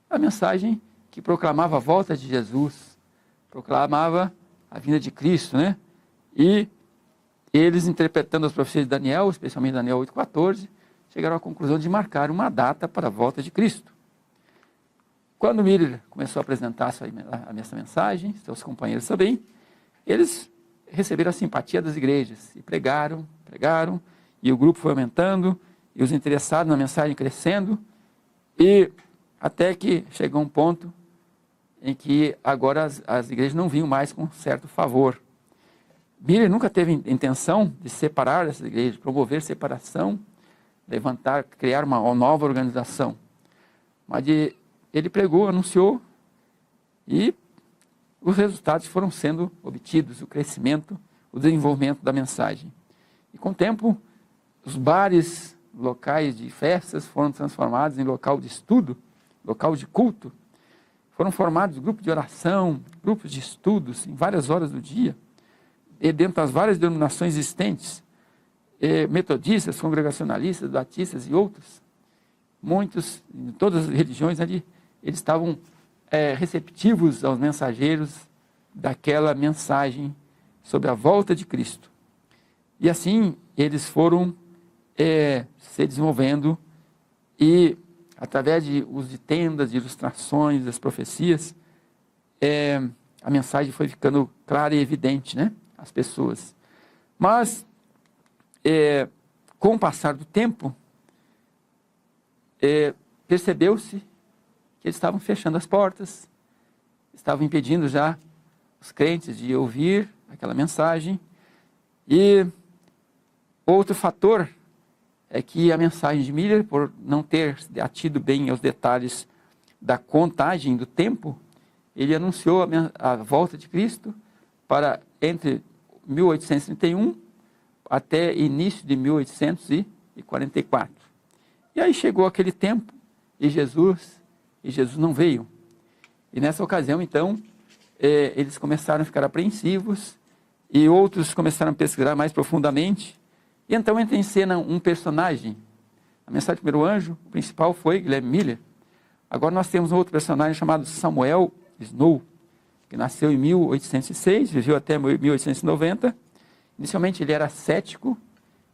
A mensagem que proclamava a volta de Jesus, proclamava a vinda de Cristo, né? E eles, interpretando as profecias de Daniel, especialmente Daniel 8,14, chegaram à conclusão de marcar uma data para a volta de Cristo. Quando Miller começou a apresentar essa mensagem, seus companheiros também, eles receberam a simpatia das igrejas e pregaram, e o grupo foi aumentando, e os interessados na mensagem crescendo, e até que chegou um ponto em que agora as igrejas não vinham mais com certo favor. Miller nunca teve intenção de separar essas igrejas, promover separação, criar uma nova organização. Mas ele pregou, anunciou, e os resultados foram sendo obtidos, o crescimento, o desenvolvimento da mensagem. E com o tempo, os bares, locais de festas foram transformados em local de estudo, local de culto. Foram formados grupos de oração, grupos de estudos em várias horas do dia, e dentro das várias denominações existentes, metodistas, congregacionalistas, batistas e outros, muitos, em todas as religiões ali, eles estavam receptivos aos mensageiros daquela mensagem sobre a volta de Cristo. E assim eles foram se desenvolvendo, e através de uso de tendas, de ilustrações, das profecias, a mensagem foi ficando clara e evidente, né, às pessoas. Mas, com o passar do tempo, percebeu-se que eles estavam fechando as portas, estavam impedindo já os crentes de ouvir aquela mensagem. E outro fator é que a mensagem de Miller, por não ter atido bem aos detalhes da contagem do tempo, ele anunciou a volta de Cristo para entre 1831 até início de 1844. E aí chegou aquele tempo e Jesus não veio. E nessa ocasião, então, eles começaram a ficar apreensivos, e outros começaram a pesquisar mais profundamente. E então entra em cena um personagem. A mensagem do primeiro anjo, o principal foi Guilherme Miller. Agora nós temos um outro personagem chamado Samuel Snow, que nasceu em 1806, viveu até 1890. Inicialmente ele era cético,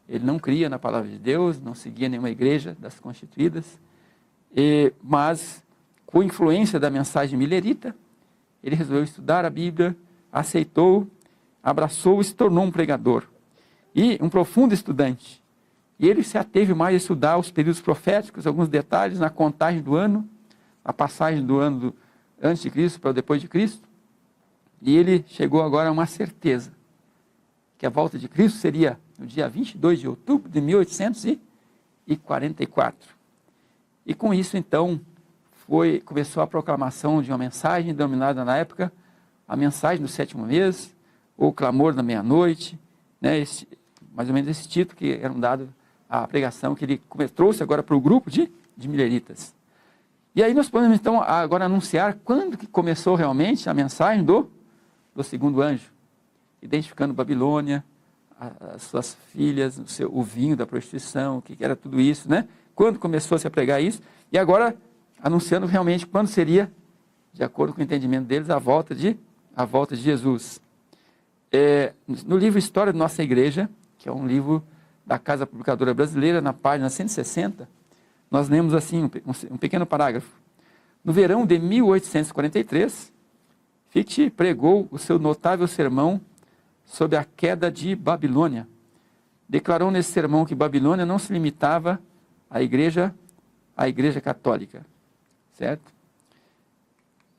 ele não cria na palavra de Deus, não seguia nenhuma igreja das constituídas, mas com influência da mensagem millerita, ele resolveu estudar a Bíblia, aceitou, abraçou e se tornou um pregador. E um profundo estudante. E ele se ateve mais a estudar os períodos proféticos, alguns detalhes na contagem do ano, a passagem do ano antes de Cristo para o depois de Cristo, e ele chegou agora a uma certeza, que a volta de Cristo seria no dia 22 de outubro de 1844. E com isso, então, começou a proclamação de uma mensagem denominada na época a mensagem do sétimo mês, ou o clamor da meia-noite, né, mais ou menos esse título que era dado à pregação que ele trouxe agora para o grupo de mileritas. E aí nós podemos então agora anunciar quando que começou realmente a mensagem do segundo anjo, identificando Babilônia, as suas filhas, o vinho da prostituição, o que era tudo isso, né? Quando começou a se pregar isso, e agora anunciando realmente quando seria, de acordo com o entendimento deles, a volta de Jesus. No livro História da Nossa Igreja, que é um livro da Casa Publicadora Brasileira, na página 160, nós lemos assim um pequeno parágrafo. No verão de 1843, Fichte pregou o seu notável sermão sobre a queda de Babilônia. Declarou nesse sermão que Babilônia não se limitava à igreja católica, certo?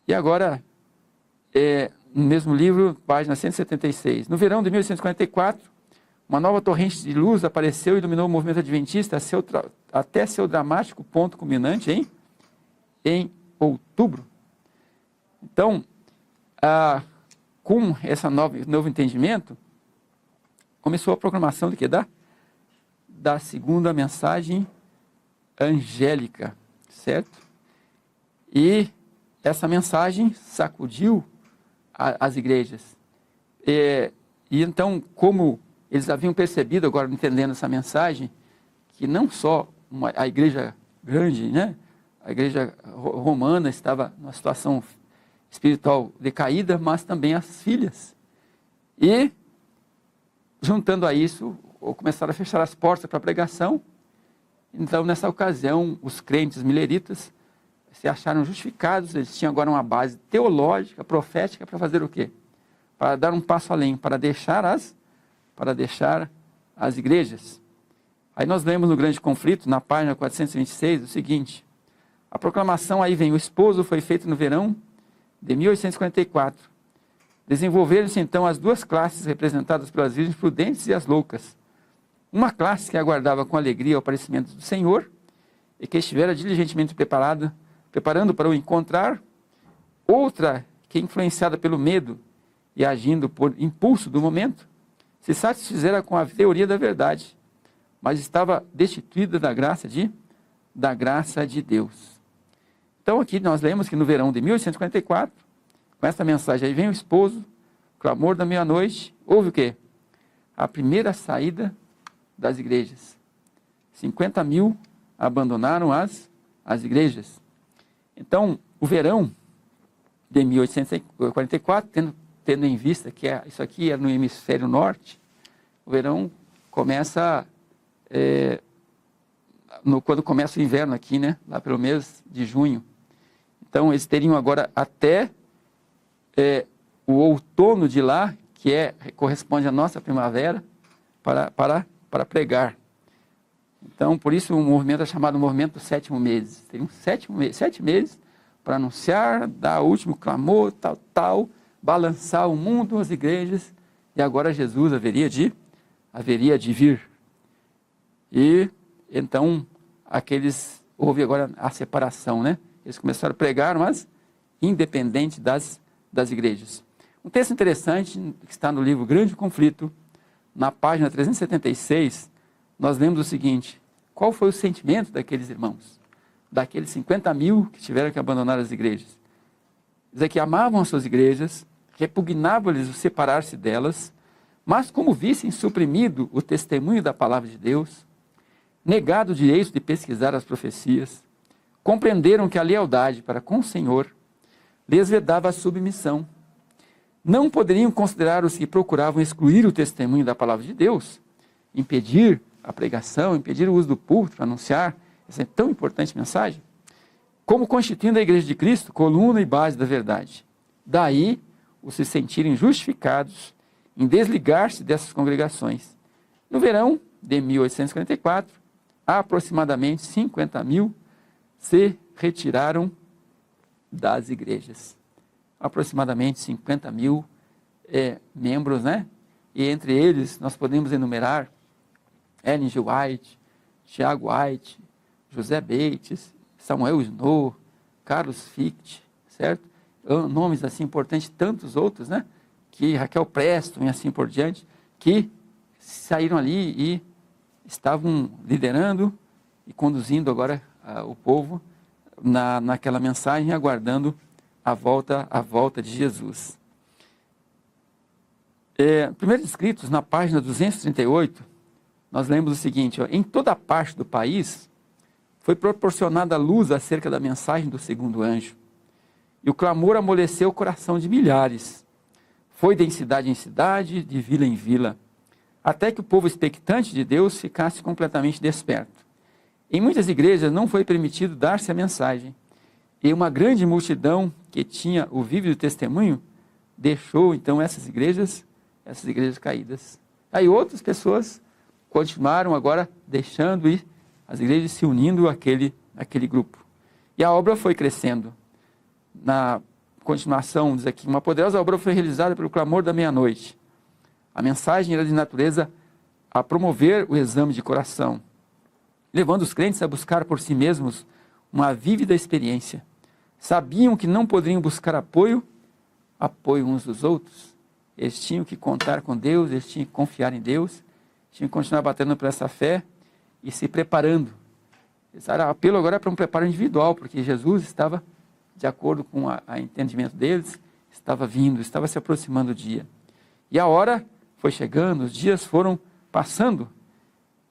E agora, no mesmo livro, página 176, no verão de 1844, uma nova torrente de luz apareceu e iluminou o movimento adventista até seu dramático ponto culminante em outubro. Então, com esse novo entendimento, começou a proclamação de quê? Da segunda mensagem angélica, certo? E essa mensagem sacudiu as igrejas. E então, como eles haviam percebido, agora entendendo essa mensagem, que não só a igreja grande, né, a igreja romana estava numa situação espiritual decaída, mas também as filhas. E, juntando a isso, começaram a fechar as portas para a pregação. Então, nessa ocasião, os crentes mileritas se acharam justificados, eles tinham agora uma base teológica, profética, para fazer o quê? Para dar um passo além, para deixar as igrejas. Aí nós lemos no Grande Conflito, na página 426, o seguinte: a proclamação aí vem, o esposo foi feito no verão de 1844. Desenvolveram-se então as duas classes representadas pelas virgens prudentes e as loucas. Uma classe que aguardava com alegria o aparecimento do Senhor e que estivera diligentemente preparando para o encontrar. Outra que, influenciada pelo medo e agindo por impulso do momento, se satisfizera com a teoria da verdade, mas estava destituída da graça de Deus. Então aqui nós lemos que no verão de 1844, com essa mensagem aí vem o esposo, o clamor da meia-noite, houve o quê? A primeira saída das igrejas. 50 mil abandonaram as igrejas. Então, o verão de 1844, tendo em vista que isso aqui é no hemisfério norte, o verão começa quando começa o inverno aqui, né? Lá pelo mês de junho. Então, eles teriam agora até o outono de lá, que corresponde à nossa primavera, para pregar. Então, por isso o movimento é chamado movimento do sétimo mês. Teriam 7 meses para anunciar, dar o último clamor, tal, balançar o mundo, as igrejas, e agora Jesus haveria de vir. E então houve agora a separação, né? Eles começaram a pregar, mas independente das igrejas. Um texto interessante que está no livro Grande Conflito, na página 376, nós lemos o seguinte: qual foi o sentimento daqueles irmãos? Daqueles 50 mil que tiveram que abandonar as igrejas? Diz que amavam as suas igrejas, repugnava-lhes o separar-se delas, mas como vissem suprimido o testemunho da palavra de Deus, negado o direito de pesquisar as profecias, compreenderam que a lealdade para com o Senhor lhes vedava a submissão. Não poderiam considerar os que procuravam excluir o testemunho da palavra de Deus, impedir a pregação, impedir o uso do púlpito para anunciar essa tão importante mensagem, como constituindo a Igreja de Cristo coluna e base da verdade. Daí, os se sentirem justificados em desligar-se dessas congregações. No verão de 1844, aproximadamente 50 mil se retiraram das igrejas. Aproximadamente 50 mil membros, né? E entre eles nós podemos enumerar Ellen G. White, Tiago White, José Bates, Samuel Snow, Carlos Fichte, certo? Nomes assim importantes, tantos outros, né? Que Raquel Preston e assim por diante, que saíram ali e estavam liderando e conduzindo agora o povo naquela mensagem, aguardando a volta de Jesus. Primeiros escritos, na página 238, nós lemos o seguinte: em toda parte do país foi proporcionada luz acerca da mensagem do segundo anjo, e o clamor amoleceu o coração de milhares. Foi de cidade em cidade, de vila em vila, até que o povo expectante de Deus ficasse completamente desperto. Em muitas igrejas não foi permitido dar-se a mensagem, e uma grande multidão que tinha o vívido testemunho deixou então essas igrejas caídas. Aí outras pessoas continuaram agora deixando e as igrejas se unindo àquele grupo. E a obra foi crescendo. Na continuação, diz aqui, uma poderosa obra foi realizada pelo clamor da meia-noite. A mensagem era de natureza a promover o exame de coração, levando os crentes a buscar por si mesmos uma vívida experiência. Sabiam que não poderiam buscar apoio uns dos outros. Eles tinham que contar com Deus, eles tinham que confiar em Deus, tinham que continuar batendo por essa fé e se preparando. O apelo agora é para um preparo individual, porque Jesus estava, de acordo com o entendimento deles, estava vindo, estava se aproximando o dia. E a hora foi chegando, os dias foram passando,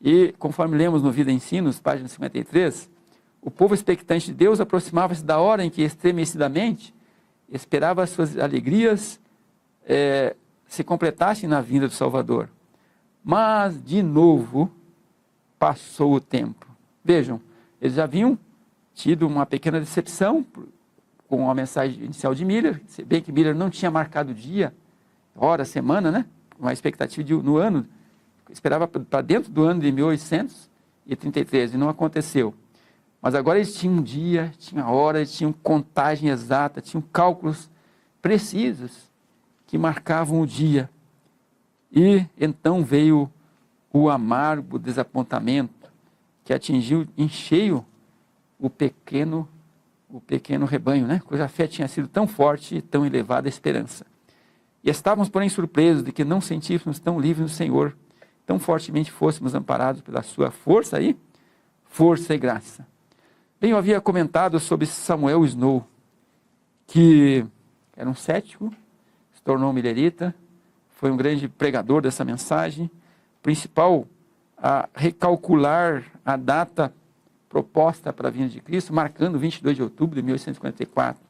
e conforme lemos no Vida e Ensinos, página 53, o povo expectante de Deus aproximava-se da hora em que estremecidamente esperava as suas alegrias se completassem na vinda do Salvador. Mas, de novo, passou o tempo. Vejam, eles já haviam tido uma pequena decepção com a mensagem inicial de Miller, se bem que Miller não tinha marcado dia, hora, semana, né? Uma expectativa no ano, esperava para dentro do ano de 1833, e não aconteceu. Mas agora eles tinham um dia, tinham hora, eles tinham contagem exata, tinham cálculos precisos que marcavam o dia. E então veio o amargo desapontamento que atingiu em cheio o pequeno rebanho, né? Cuja fé tinha sido tão forte e tão elevada a esperança. E estávamos, porém, surpresos de que não sentíssemos tão livres no Senhor, tão fortemente fôssemos amparados pela sua força e graça. Bem, eu havia comentado sobre Samuel Snow, que era um cético, se tornou um milerita, foi um grande pregador dessa mensagem, principal a recalcular a data proposta para a vinda de Cristo, marcando 22 de outubro de 1844,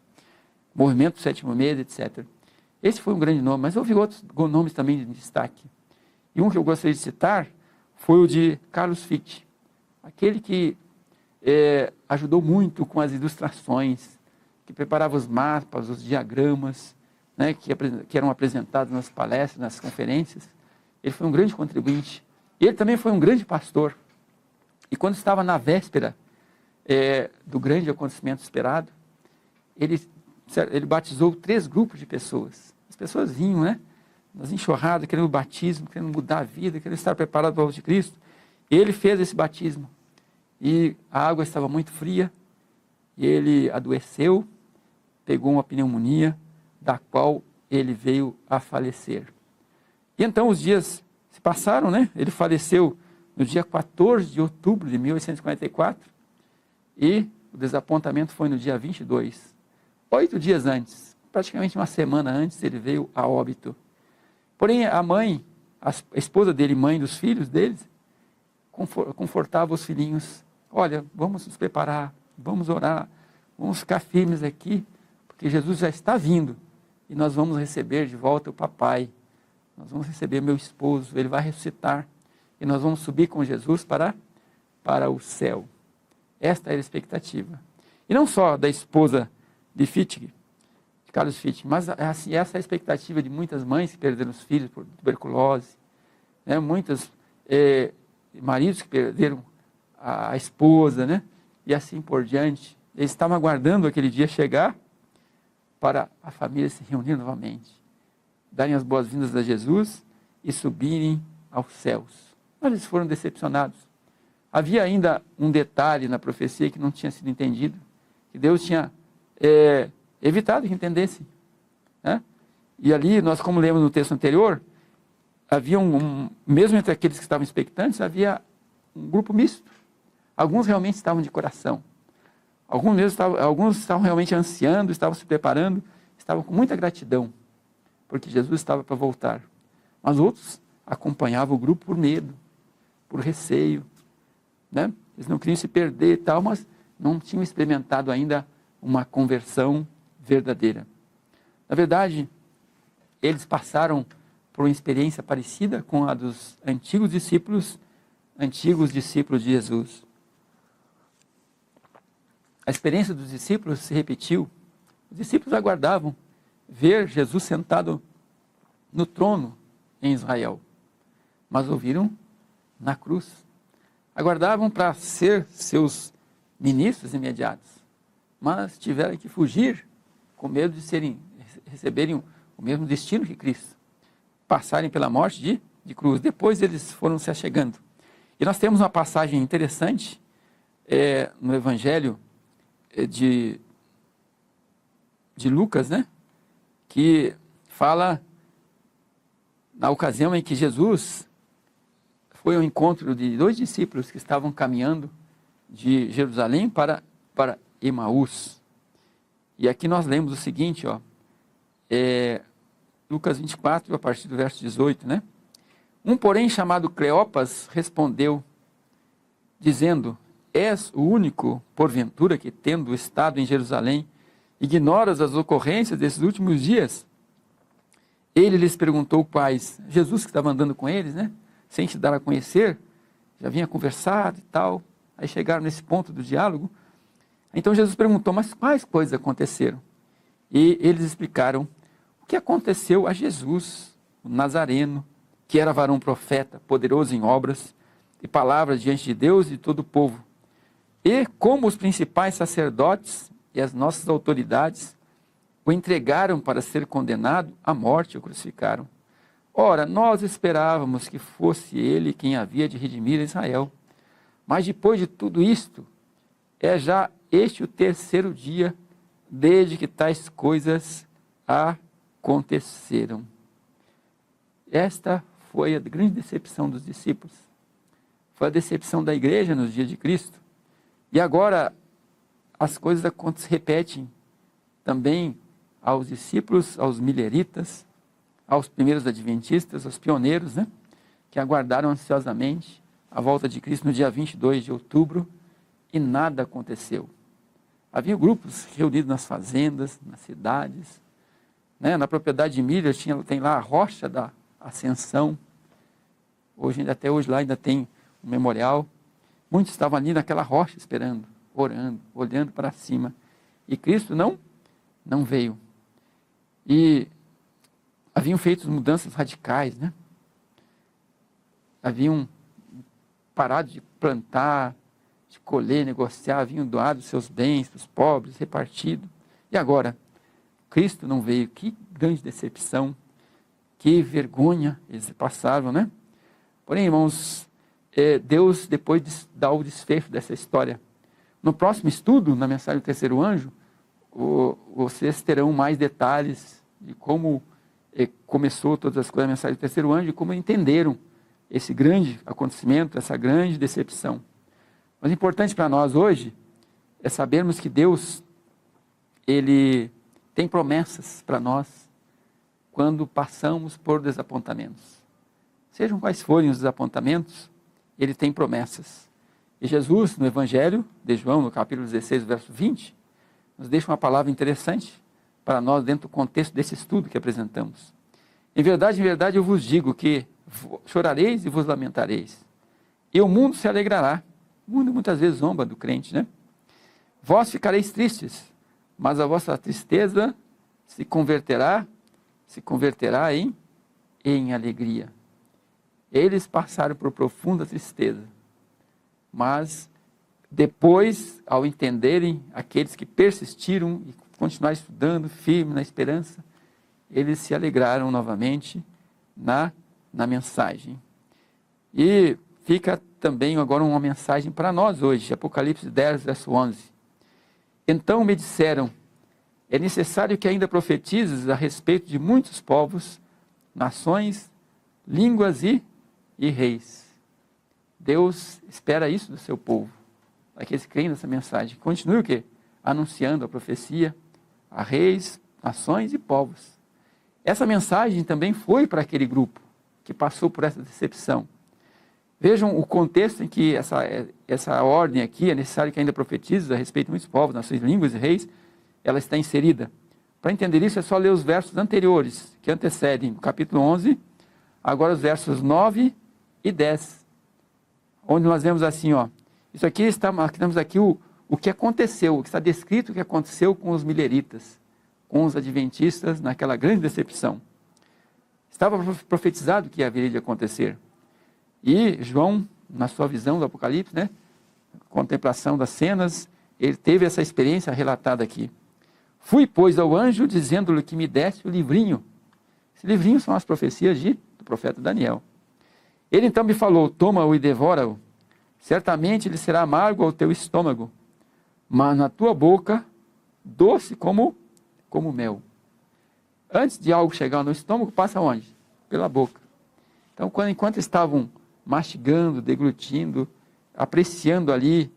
movimento do sétimo mês, etc. Esse foi um grande nome, mas houve outros nomes também de destaque. E um que eu gostaria de citar foi o de Carlos Fichte, aquele que ajudou muito com as ilustrações, que preparava os mapas, os diagramas, né, que eram apresentados nas palestras, nas conferências. Ele foi um grande contribuinte. Ele também foi um grande pastor. E quando estava na véspera do grande acontecimento esperado, ele batizou 3 grupos de pessoas. As pessoas vinham, né, nas enxurradas, querendo o batismo, querendo mudar a vida, querendo estar preparado para o volta de Cristo. Ele fez esse batismo. E a água estava muito fria, e ele adoeceu, pegou uma pneumonia, da qual ele veio a falecer. E então os dias se passaram, né? Ele faleceu no dia 14 de outubro de 1844, e o desapontamento foi no dia 22, 8 dias antes, praticamente uma semana antes, ele veio a óbito. Porém, a mãe, a esposa dele, mãe dos filhos deles, confortava os filhinhos. Olha, vamos nos preparar, vamos orar, vamos ficar firmes aqui, porque Jesus já está vindo, e nós vamos receber de volta o papai, nós vamos receber meu esposo, ele vai ressuscitar, e nós vamos subir com Jesus para o céu. Esta era a expectativa. E não só da esposa de Fichte, de Carlos Fichte, mas assim, essa é a expectativa de muitas mães que perderam os filhos por tuberculose, né? Muitos maridos que perderam a esposa, né? E assim por diante. Eles estavam aguardando aquele dia chegar, para a família se reunir novamente, darem as boas-vindas a Jesus e subirem aos céus. Mas eles foram decepcionados. Havia ainda um detalhe na profecia que não tinha sido entendido, que Deus tinha evitado que entendessem, né? E ali, nós como lemos no texto anterior, havia mesmo entre aqueles que estavam expectantes, havia um grupo misto. Alguns realmente estavam de coração. Alguns estavam realmente ansiando, estavam se preparando, estavam com muita gratidão, porque Jesus estava para voltar. Mas outros acompanhavam o grupo por medo, por receio, né? Eles não queriam se perder e tal, mas não tinham experimentado ainda uma conversão verdadeira. Na verdade, eles passaram por uma experiência parecida com a dos antigos discípulos de Jesus. A experiência dos discípulos se repetiu. Os discípulos aguardavam ver Jesus sentado no trono em Israel, mas ouviram na cruz. Aguardavam para ser seus ministros imediatos, mas tiveram que fugir com medo de receberem o mesmo destino que Cristo, passarem pela morte de cruz. Depois eles foram se achegando. E nós temos uma passagem interessante no Evangelho de Lucas, né? Que fala na ocasião em que Jesus foi ao encontro de 2 discípulos que estavam caminhando de Jerusalém para Emaús. E aqui nós lemos o seguinte, Lucas 24, a partir do verso 18, né? Um, porém, chamado Cleopas, respondeu, dizendo, és o único, porventura, que, tendo estado em Jerusalém, ignoras as ocorrências desses últimos dias? Ele lhes perguntou quais. Jesus, que estava andando com eles, né? Sem se dar a conhecer, já vinha conversado e tal. Aí chegaram nesse ponto do diálogo. Então Jesus perguntou, mas quais coisas aconteceram? E eles explicaram o que aconteceu a Jesus, o Nazareno, que era varão profeta, poderoso em obras e palavras diante de Deus e de todo o povo. E como os principais sacerdotes e as nossas autoridades o entregaram para ser condenado à morte e o crucificaram. Ora, nós esperávamos que fosse ele quem havia de redimir Israel. Mas depois de tudo isto, é já este o 3º dia desde que tais coisas aconteceram. Esta foi a grande decepção dos discípulos. Foi a decepção da igreja nos dias de Cristo. E agora as coisas se repetem também aos discípulos, aos mileritas, aos primeiros adventistas, aos pioneiros, né? Que aguardaram ansiosamente a volta de Cristo no dia 22 de outubro e nada aconteceu. Havia grupos reunidos nas fazendas, nas cidades, né? Na propriedade de Miller tem lá a Rocha da Ascensão. Até hoje lá ainda tem um memorial. Muitos estavam ali naquela rocha esperando, orando, olhando para cima. E Cristo não veio. E haviam feito mudanças radicais, né? Haviam parado de plantar, de colher, negociar, haviam doado seus bens para os pobres, repartido. E agora, Cristo não veio. Que grande decepção, que vergonha eles passaram, né? Porém, irmãos, Deus depois dá o desfecho dessa história. No próximo estudo, na mensagem do 3º anjo, vocês terão mais detalhes de como começou todas as coisas, a mensagem do 3º anjo, e como entenderam esse grande acontecimento, essa grande decepção. Mas o importante para nós hoje é sabermos que Deus, Ele tem promessas para nós quando passamos por desapontamentos. Sejam quais forem os desapontamentos, Ele tem promessas. E Jesus, no Evangelho de João, no capítulo 16, verso 20, nos deixa uma palavra interessante para nós dentro do contexto desse estudo que apresentamos. Em verdade, eu vos digo que chorareis e vos lamentareis, e o mundo se alegrará. O mundo muitas vezes zomba do crente, né? Vós ficareis tristes, mas a vossa tristeza se converterá em alegria. Eles passaram por profunda tristeza, mas depois, ao entenderem, aqueles que persistiram e continuar estudando, firme na esperança, eles se alegraram novamente na mensagem. E fica também agora uma mensagem para nós hoje, Apocalipse 10, verso 11. Então me disseram, é necessário que ainda profetizes a respeito de muitos povos, nações, línguas e reis. Deus espera isso do seu povo, para que eles creem nessa mensagem. Continue o quê? Anunciando a profecia a reis, nações e povos. Essa mensagem também foi para aquele grupo que passou por essa decepção. Vejam o contexto em que essa ordem aqui, é necessário que ainda profetize a respeito de muitos povos, nações, línguas e reis, ela está inserida. Para entender isso é só ler os versos anteriores, que antecedem o capítulo 11, agora os versos 9 e 10, onde nós vemos assim, ó, isso aqui temos aqui o que aconteceu, o que está descrito o que aconteceu com os mileritas, com os adventistas naquela grande decepção. Estava profetizado que haveria de acontecer. E João, na sua visão do Apocalipse, né, contemplação das cenas, ele teve essa experiência relatada aqui. Fui, pois, ao anjo, dizendo-lhe que me desse o livrinho. Esse livrinho são as profecias do profeta Daniel. Ele então me falou, toma-o e devora-o. Certamente ele será amargo ao teu estômago, mas na tua boca, doce como mel. Antes de algo chegar no estômago, passa onde? Pela boca. Então, enquanto estavam mastigando, deglutindo, apreciando ali,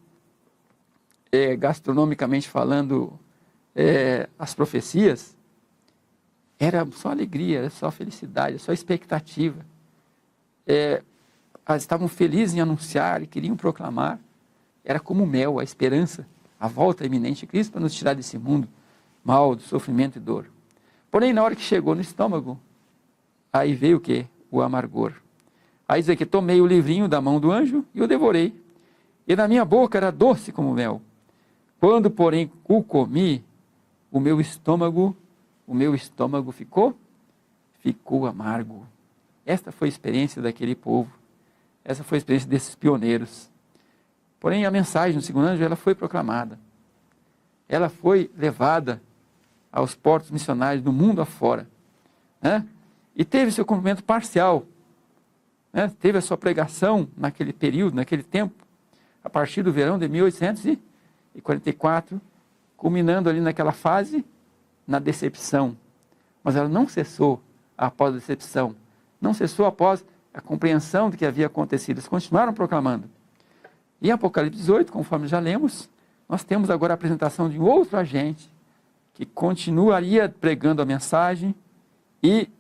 gastronomicamente falando, as profecias, era só alegria, era só felicidade, só expectativa. Estavam felizes em anunciar e queriam proclamar. Era como mel, a esperança, a volta iminente de Cristo para nos tirar desse mundo mal, do sofrimento e dor. Porém, na hora que chegou no estômago, aí veio o quê? O amargor. Aí diz aqui, tomei o livrinho da mão do anjo e o devorei. E na minha boca era doce como mel. Quando, porém, o comi, o meu estômago ficou amargo. Esta foi a experiência daquele povo. Essa foi a experiência desses pioneiros. Porém, a mensagem do segundo anjo, ela foi proclamada. Ela foi levada aos portos missionários do mundo afora. Né? E teve seu cumprimento parcial. Né? Teve a sua pregação naquele período, naquele tempo, a partir do verão de 1844, culminando ali naquela fase, na decepção. Mas ela não cessou após a decepção. Não cessou após a compreensão do que havia acontecido. Eles continuaram proclamando. E em Apocalipse 18, conforme já lemos, nós temos agora a apresentação de um outro agente que continuaria pregando a mensagem e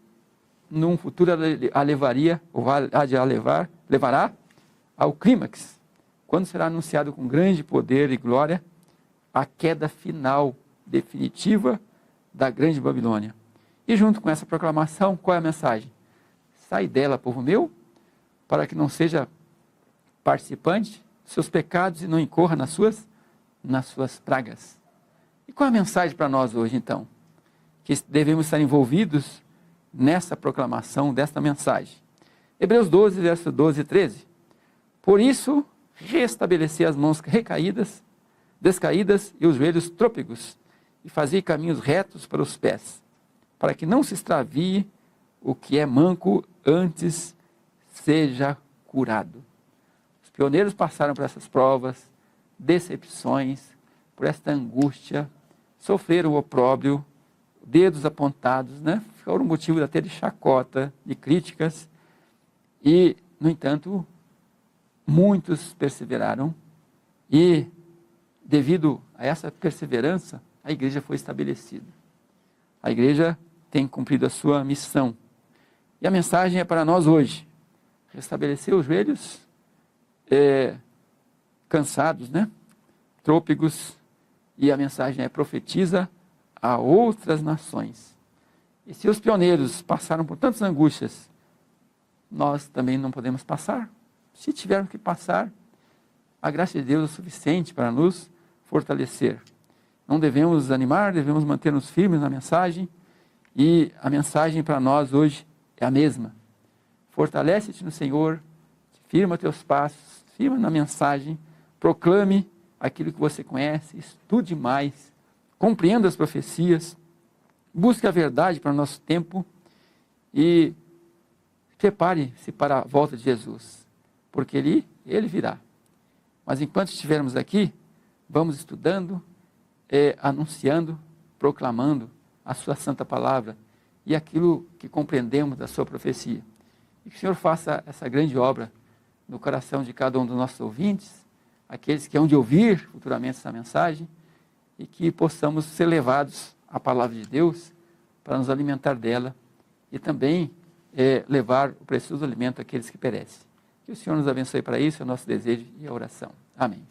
num futuro levará ao clímax, quando será anunciado com grande poder e glória a queda final, definitiva da grande Babilônia. E junto com essa proclamação, qual é a mensagem? Sai dela, povo meu, para que não seja participante dos seus pecados e não incorra nas suas pragas. E qual é a mensagem para nós hoje, então? Que devemos estar envolvidos nessa proclamação desta mensagem. Hebreus 12, verso 12 e 13. Por isso, restabelecer as mãos descaídas e os joelhos trôpegos, e fazer caminhos retos para os pés, para que não se extravie o que é manco, antes seja curado. Os pioneiros passaram por essas provas, decepções, por esta angústia, sofreram o opróbrio, dedos apontados, né? Foram motivo até de chacota, de críticas, e, no entanto, muitos perseveraram, e, devido a essa perseverança, a igreja foi estabelecida. A igreja tem cumprido a sua missão. E a mensagem é para nós hoje. Restabelecer os joelhos cansados, né? Trôpegos. E a mensagem é profetiza a outras nações. E se os pioneiros passaram por tantas angústias, nós também não podemos passar. Se tivermos que passar, a graça de Deus é suficiente para nos fortalecer. Não devemos desanimar, devemos manter-nos firmes na mensagem. E a mensagem para nós hoje é a mesma. Fortalece-te no Senhor, firma teus passos, firma na mensagem, proclame aquilo que você conhece, estude mais, compreenda as profecias, busque a verdade para o nosso tempo e prepare-se para a volta de Jesus, porque ele virá. Mas enquanto estivermos aqui, vamos estudando, anunciando, proclamando a sua santa palavra e aquilo que compreendemos da sua profecia. E que o Senhor faça essa grande obra no coração de cada um dos nossos ouvintes, aqueles que hão de ouvir futuramente essa mensagem, e que possamos ser levados à palavra de Deus para nos alimentar dela e também levar o precioso alimento àqueles que perecem. Que o Senhor nos abençoe para isso, é o nosso desejo e a oração. Amém.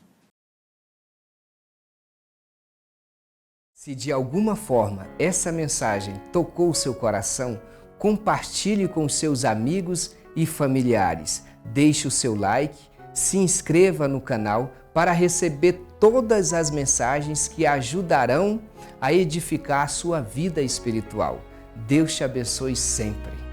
Se de alguma forma essa mensagem tocou o seu coração, compartilhe com seus amigos e familiares. Deixe o seu like, se inscreva no canal para receber todas as mensagens que ajudarão a edificar a sua vida espiritual. Deus te abençoe sempre.